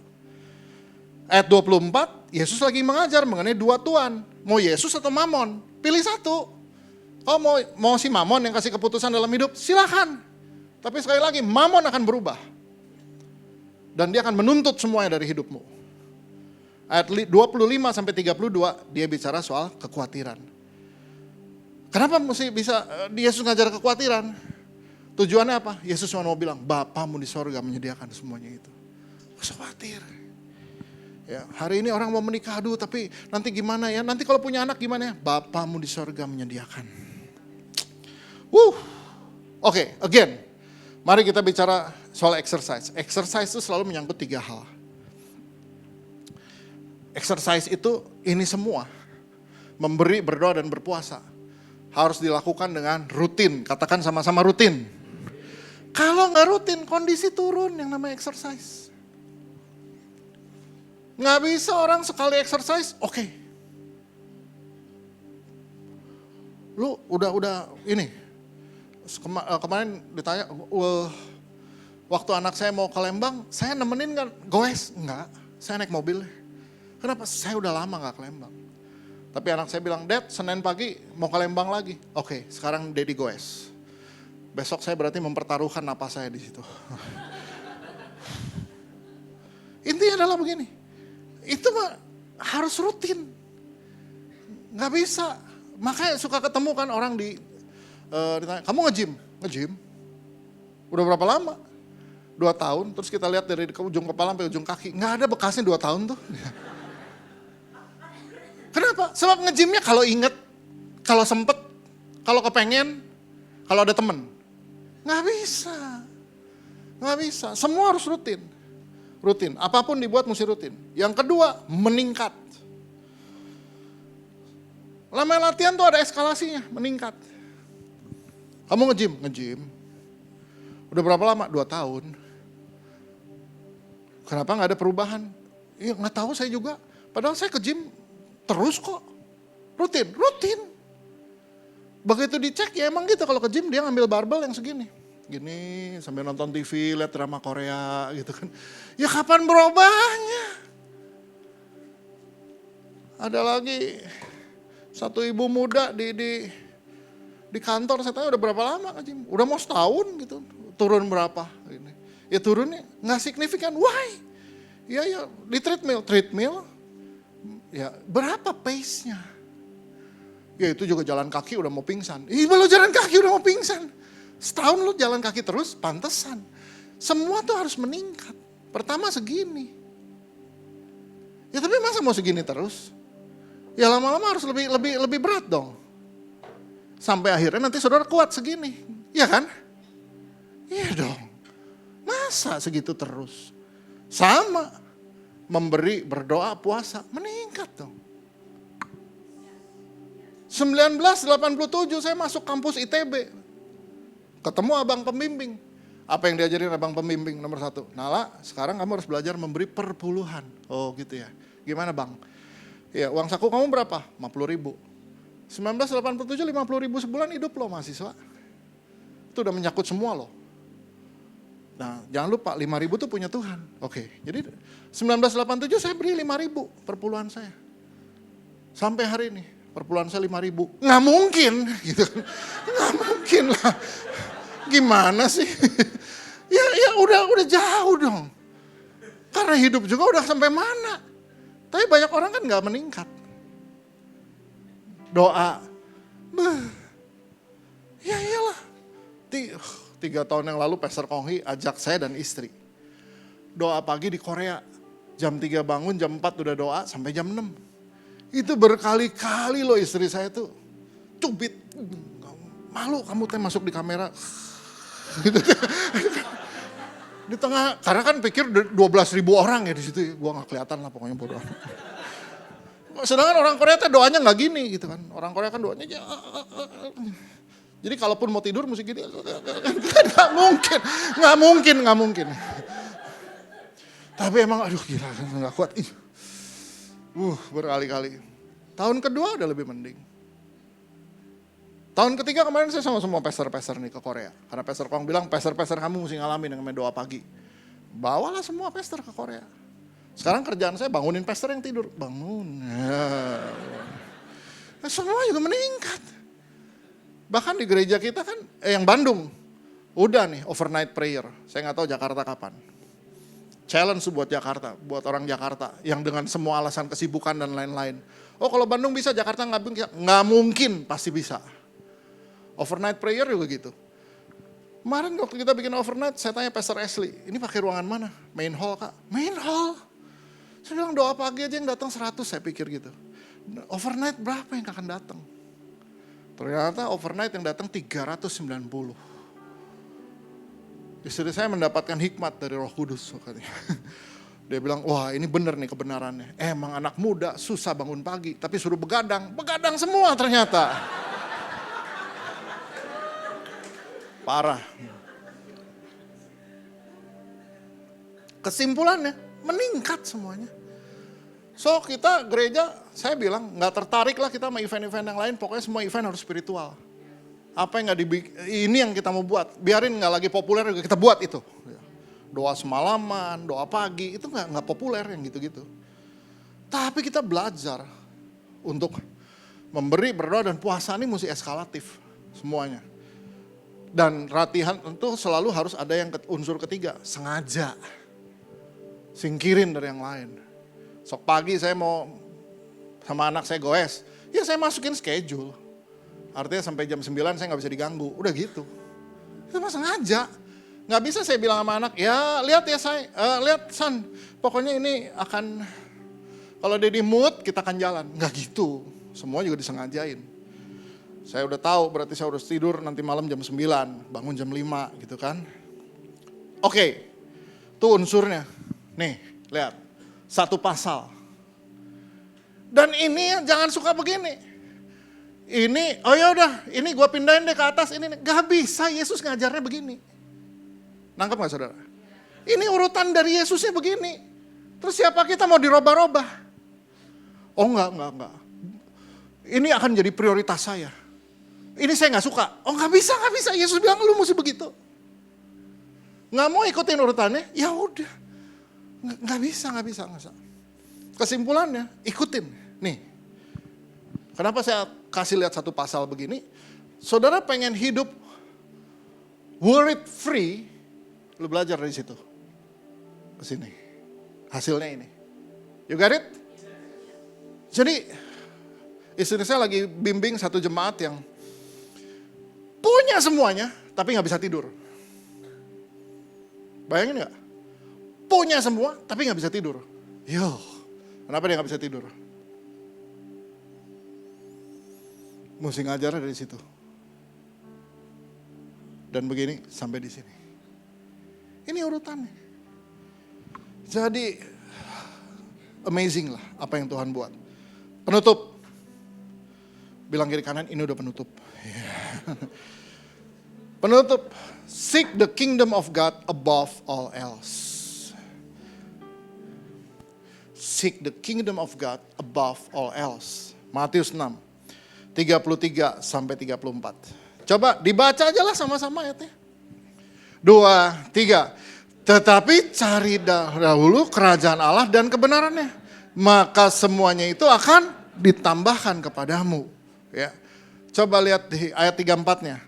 [SPEAKER 1] Ayat 24, Yesus lagi mengajar mengenai 2 tuan. Mau Yesus atau Mamon? Pilih satu. Kalau mau si Mamon yang kasih keputusan dalam hidup, silakan. Tapi sekali lagi, Mamon akan berubah. Dan dia akan menuntut semuanya dari hidupmu. Ayat 25 sampai 32, dia bicara soal kekhawatiran. Kenapa mesti bisa Yesus ngajar kekhawatiran? Tujuannya apa? Yesus cuma mau bilang, Bapamu di sorga menyediakan semuanya itu. Gak usah khawatir. Ya, hari ini orang mau menikah, aduh tapi nanti gimana ya? Nanti kalau punya anak gimana ya? Bapamu di sorga menyediakan. Oke, again. Mari kita bicara soal exercise. Exercise itu selalu menyangkut 3 hal. Exercise itu ini semua. Memberi, berdoa, dan berpuasa. Harus dilakukan dengan rutin. Katakan sama-sama rutin. Kalau nggak rutin, kondisi turun yang namanya exercise. Nggak bisa orang sekali exercise, oke. Lu udah ini. Kemarin ditanya, waktu anak saya mau ke Lembang, saya nemenin kan goes? Enggak, saya naik mobil. Kenapa? Saya udah lama nggak ke Lembang. Tapi anak saya bilang, Dad, Senin pagi mau ke Lembang lagi. Oke, sekarang Daddy goes. Besok saya berarti mempertaruhkan napas saya di situ. Intinya adalah begini, itu mah harus rutin. Nggak bisa. Makanya suka ketemu kan orang ditanya, kamu nge-gym? Nge-gym? Udah berapa lama? 2 tahun, terus kita lihat dari ujung kepala sampai ujung kaki. Nggak ada bekasnya 2 tahun tuh. Kenapa? Sebab nge-gymnya kalau inget, kalau sempet, kalau kepengen, kalau ada temen. Nggak bisa. Nggak bisa. Semua harus rutin. Rutin. Apapun dibuat mesti rutin. Yang kedua, meningkat. Lama latihan tuh ada eskalasinya, meningkat. Kamu nge-gym? Nge-gym. Udah berapa lama? 2 tahun. Kenapa nggak ada perubahan? Ya nggak tahu saya juga. Padahal saya ke gym terus kok. Rutin. Begitu dicek ya emang gitu, kalau ke gym dia ngambil barbel yang segini. Gini sambil nonton TV, lihat drama Korea gitu kan. Ya kapan berubahnya? Ada lagi satu ibu muda di kantor, saya tanya udah berapa lama ke gym? Udah mau setahun gitu. Turun berapa? Ini. Ya turunnya nggak signifikan. Why? Ya di treadmill. Ya berapa pace-nya? Ya itu juga jalan kaki udah mau pingsan. Lo jalan kaki udah mau pingsan. Setahun lo jalan kaki terus, pantesan. Semua tuh harus meningkat. Pertama segini. Ya tapi masa mau segini terus? Ya lama-lama harus lebih berat dong. Sampai akhirnya nanti saudara kuat segini. Iya kan? Iya dong. Masa segitu terus? Sama. Memberi, berdoa, puasa. Meningkat dong. 1987 saya masuk kampus ITB. Ketemu abang pembimbing. Apa yang diajarin abang pembimbing nomor 1? Nala, sekarang kamu harus belajar memberi perpuluhan. Oh gitu ya. Gimana bang? Ya uang saku kamu berapa? 50 ribu. 1987 50 ribu sebulan hidup lo mahasiswa. Itu udah menyangkut semua lo. Nah jangan lupa 5 ribu tuh punya Tuhan. Oke, jadi 1987 saya beri 5 ribu perpuluhan saya. Sampai hari ini perpuluhan saya 5 ribu. Nggak mungkin gitu kan. Nggak mungkin lah. Gimana sih? ya udah jauh dong. Karena hidup juga udah sampai mana. Tapi banyak orang kan nggak meningkat. Doa. Ya iyalah. 3 tahun yang lalu Pastor Konghi ajak saya dan istri. Doa pagi di Korea. Jam 3 bangun, jam 4 udah doa sampai jam 6. Itu berkali-kali loh istri saya tuh cubit. Malu kamu teh masuk di kamera. Di tengah, karena kan pikir 12.000 orang ya di situ. Gua gak kelihatan lah pokoknya bodoh. Sedangkan orang Korea tuh doanya gak gini gitu kan. Orang Korea kan doanya jadi kalaupun mau tidur mesti gini. Gak mungkin. Tapi emang aduh gila gak kuat. Berkali-kali. Tahun kedua udah lebih mending. Tahun ketiga kemarin saya sama semua pastor-pastor nih ke Korea. Karena Pastor Kong bilang pastor-pastor kamu mesti ngalamin yang namanya doa pagi. Bawalah semua pastor ke Korea. Sekarang kerjaan saya bangunin pastor yang tidur. Bangun. Semua juga meningkat. Bahkan di gereja kita kan, yang Bandung. Udah nih overnight prayer. Saya gak tahu Jakarta kapan. Challenge buat Jakarta, buat orang Jakarta. Yang dengan semua alasan kesibukan dan lain-lain. Oh kalau Bandung bisa, Jakarta nggak mungkin, pasti bisa. Overnight prayer juga gitu. Kemarin waktu kita bikin overnight, saya tanya Pastor Ashley, ini pakai ruangan mana? Main hall kak? Main hall. Saya bilang doa pagi aja yang datang 100, saya pikir gitu. Overnight berapa yang akan datang? Ternyata overnight yang datang 390. Istri saya mendapatkan hikmat dari Roh Kudus. Katanya. Dia bilang, wah ini bener nih kebenarannya. Emang anak muda susah bangun pagi, tapi suruh begadang semua ternyata. Parah. Kesimpulannya, meningkat semuanya. So kita gereja, saya bilang gak tertarik lah kita sama event-event yang lain, pokoknya semua event harus spiritual. Apa yang ini yang kita mau buat, biarin gak lagi populer juga kita buat itu. Doa semalaman, doa pagi, itu gak populer yang gitu-gitu. Tapi kita belajar untuk memberi, berdoa dan puasa ini mesti eskalatif semuanya. Dan latihan tentu selalu harus ada yang unsur ketiga, sengaja. Singkirin dari yang lain. Sok pagi saya mau sama anak saya goes, ya saya masukin schedule. Artinya sampai jam 9 saya gak bisa diganggu, udah gitu. Itu mah sengaja. Gak bisa saya bilang sama anak, ya lihat ya saya, lihat San, pokoknya ini akan, kalau dia di mood kita akan jalan. Gak gitu, semua juga disengajain. Saya udah tahu berarti saya harus tidur nanti malam jam 9, bangun jam 5 gitu kan. Oke, itu unsurnya. Nih, lihat, satu pasal. Dan ini jangan suka begini. Ini, oh ya udah, ini gue pindahin deh ke atas, ini gak bisa, Yesus ngajarnya begini. Nangkep gak saudara? Ini urutan dari Yesusnya begini. Terus siapa kita mau dirubah-rubah? Oh enggak. Ini akan jadi prioritas saya. Ini saya gak suka. Oh gak bisa. Yesus bilang lu mesti begitu. Gak mau ikutin urutannya, ya udah. Gak bisa. Kesimpulannya, ikutin. Nih, kenapa saya kasih lihat satu pasal begini? Saudara pengen hidup worry free, lu belajar dari situ. Ke sini. Hasilnya ini. You got it? Jadi, istri saya lagi bimbing satu jemaat yang punya semuanya, tapi gak bisa tidur. Bayangin gak? Punya semua, tapi gak bisa tidur. Yo, kenapa dia gak bisa tidur? Mesti ngajar dari situ. Dan begini sampai di sini. Ini urutannya. Jadi amazing lah apa yang Tuhan buat. Penutup. Bilang kiri kanan, ini udah penutup. Penutup. Seek the kingdom of God above all else. Seek the kingdom of God above all else. Matius 6, 33 sampai 34. Coba dibaca aja lah sama-sama ayatnya. 2, 3. Tetapi cari dahulu kerajaan Allah dan kebenarannya. Maka semuanya itu akan ditambahkan kepadamu. Ya. Coba lihat di ayat 34-nya.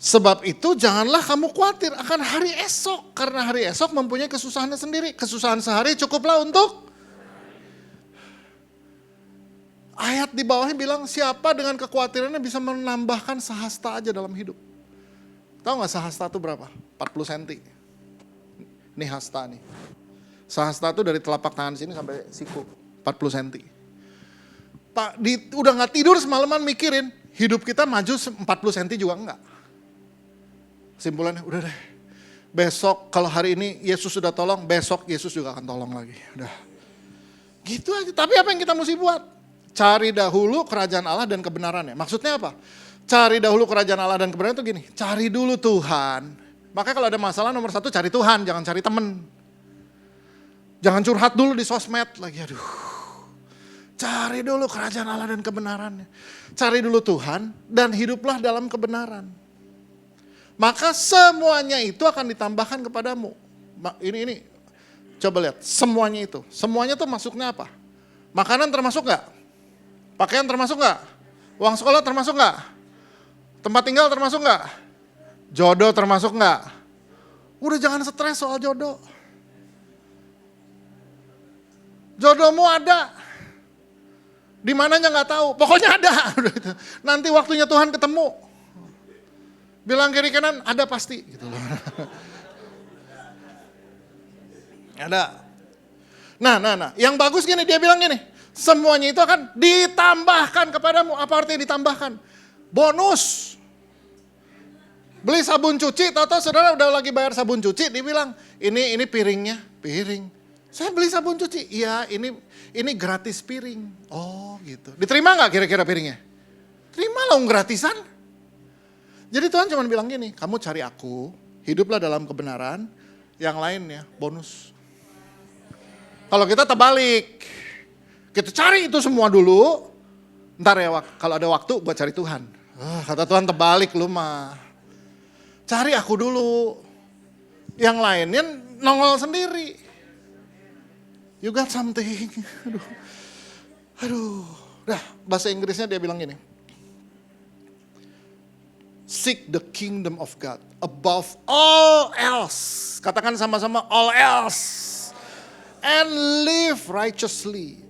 [SPEAKER 1] Sebab itu janganlah kamu khawatir akan hari esok. Karena hari esok mempunyai kesusahannya sendiri. Kesusahan sehari cukuplah untuk. Ayat di bawahnya bilang siapa dengan kekhawatirannya bisa menambahkan sehasta aja dalam hidup. Tahu gak sehasta itu berapa? 40 cm. Ini hasta nih. Sehasta itu dari telapak tangan sini sampai siku. 40 cm. Pak, udah gak tidur semalaman mikirin. Hidup kita maju 40 cm juga enggak. Simpulannya udah deh. Besok kalau hari ini Yesus sudah tolong. Besok Yesus juga akan tolong lagi. Udah. Gitu aja. Tapi apa yang kita mesti buat? Cari dahulu kerajaan Allah dan kebenarannya. Maksudnya apa? Cari dahulu kerajaan Allah dan kebenaran itu gini. Cari dulu Tuhan. Makanya kalau ada masalah nomor 1 cari Tuhan, jangan cari temen. Jangan curhat dulu di sosmed lagi, aduh. Cari dulu kerajaan Allah dan kebenarannya. Cari dulu Tuhan dan hiduplah dalam kebenaran. Maka semuanya itu akan ditambahkan kepadamu. Ini, coba lihat, semuanya itu. Semuanya itu masuknya apa? Makanan termasuk gak? Pakaian termasuk gak? Uang sekolah termasuk gak? Tempat tinggal termasuk gak? Jodoh termasuk nggak? Udah jangan stres soal jodoh. Jodohmu ada. Di mananya nggak tahu. Pokoknya ada. Nanti waktunya Tuhan ketemu. Bilang kiri kanan ada pasti. Gitu loh. Ada. Nah. Yang bagus gini dia bilang gini. Semuanya itu akan ditambahkan kepadamu. Apa artinya ditambahkan? Bonus. Beli sabun cuci, tahu-tahu saudara udah lagi bayar sabun cuci, dia bilang, ini piringnya, piring. Saya beli sabun cuci, iya ini gratis piring. Oh gitu. Diterima gak kira-kira piringnya? Terima loh gratisan. Jadi Tuhan cuma bilang gini, kamu cari aku, hiduplah dalam kebenaran, yang lainnya bonus. Kalau kita terbalik, kita cari itu semua dulu, ntar ya kalau ada waktu buat cari Tuhan. Kata Tuhan terbalik lu mah. Cari aku dulu. Yang lainnya nongol sendiri. You got something. Aduh. Dah, bahasa Inggrisnya dia bilang gini. Seek the kingdom of God above all else. Katakan sama-sama all else. And live righteously.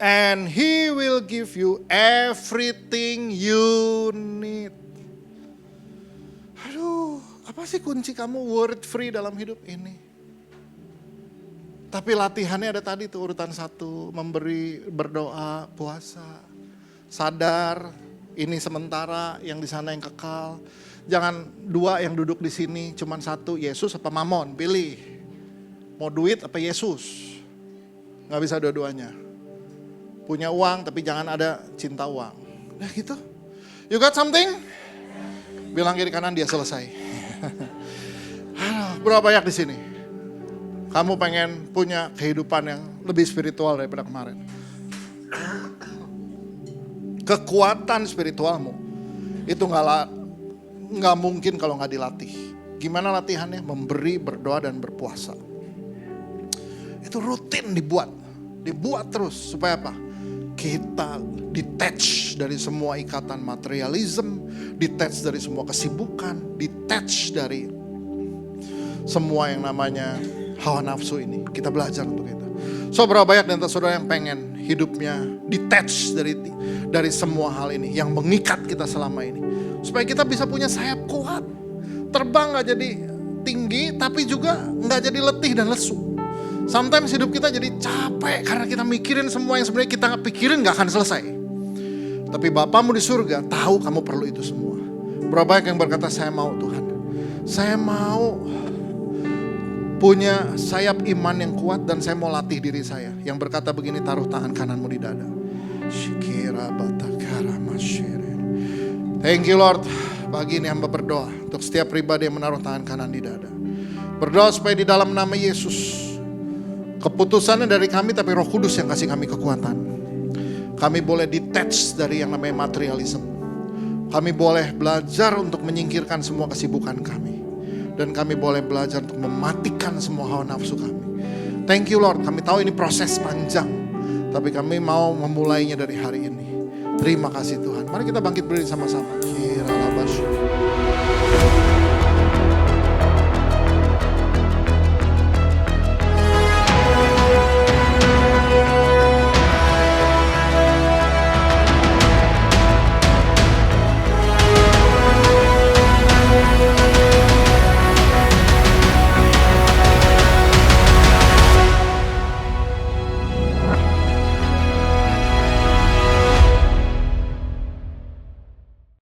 [SPEAKER 1] And He will give you everything you need. Aduh, apa sih kunci kamu worry free dalam hidup ini? Tapi latihannya ada tadi tuh urutan 1, memberi, berdoa, puasa. Sadar, ini sementara, yang di sana yang kekal. Jangan 2 yang duduk di sini, cuman 1, Yesus apa Mamon, pilih. Mau duit apa Yesus? Gak bisa dua-duanya. Punya uang tapi jangan ada cinta uang. Udah gitu. You got something? Bilang kiri kanan dia selesai. Berapa banyak di sini? Kamu pengen punya kehidupan yang lebih spiritual daripada kemarin. Kekuatan spiritualmu itu nggak mungkin kalau nggak dilatih. Gimana latihannya? Memberi, berdoa, dan berpuasa. Itu rutin dibuat terus supaya apa? Kita detach dari semua ikatan materialism, detach dari semua kesibukan, detach dari semua yang namanya hawa nafsu ini. Kita belajar untuk itu. So berapa banyak di antara saudara yang pengen hidupnya detach dari semua hal ini yang mengikat kita selama ini, supaya kita bisa punya sayap kuat, terbang gak jadi tinggi tapi juga gak jadi letih dan lesu. Sometimes hidup kita jadi capek karena kita mikirin semua yang sebenarnya kita gak pikirin gak akan selesai. Tapi Bapamu di surga tahu kamu perlu itu semua. Berapa banyak yang berkata, saya mau Tuhan, saya mau punya sayap iman yang kuat dan saya mau latih diri saya. Yang berkata begini, taruh tangan kananmu di dada. Thank you Lord. Pagi ini hamba berdoa untuk setiap pribadi yang menaruh tangan kanan di dada. Berdoa supaya di dalam nama Yesus, keputusannya dari kami tapi Roh Kudus yang kasih kami kekuatan. Kami boleh detach dari yang namanya materialism. Kami boleh belajar untuk menyingkirkan semua kesibukan kami. Dan kami boleh belajar untuk mematikan semua hawa nafsu kami. Thank you Lord, kami tahu ini proses panjang. Tapi kami mau memulainya dari hari ini. Terima kasih Tuhan. Mari kita bangkit berdiri sama-sama.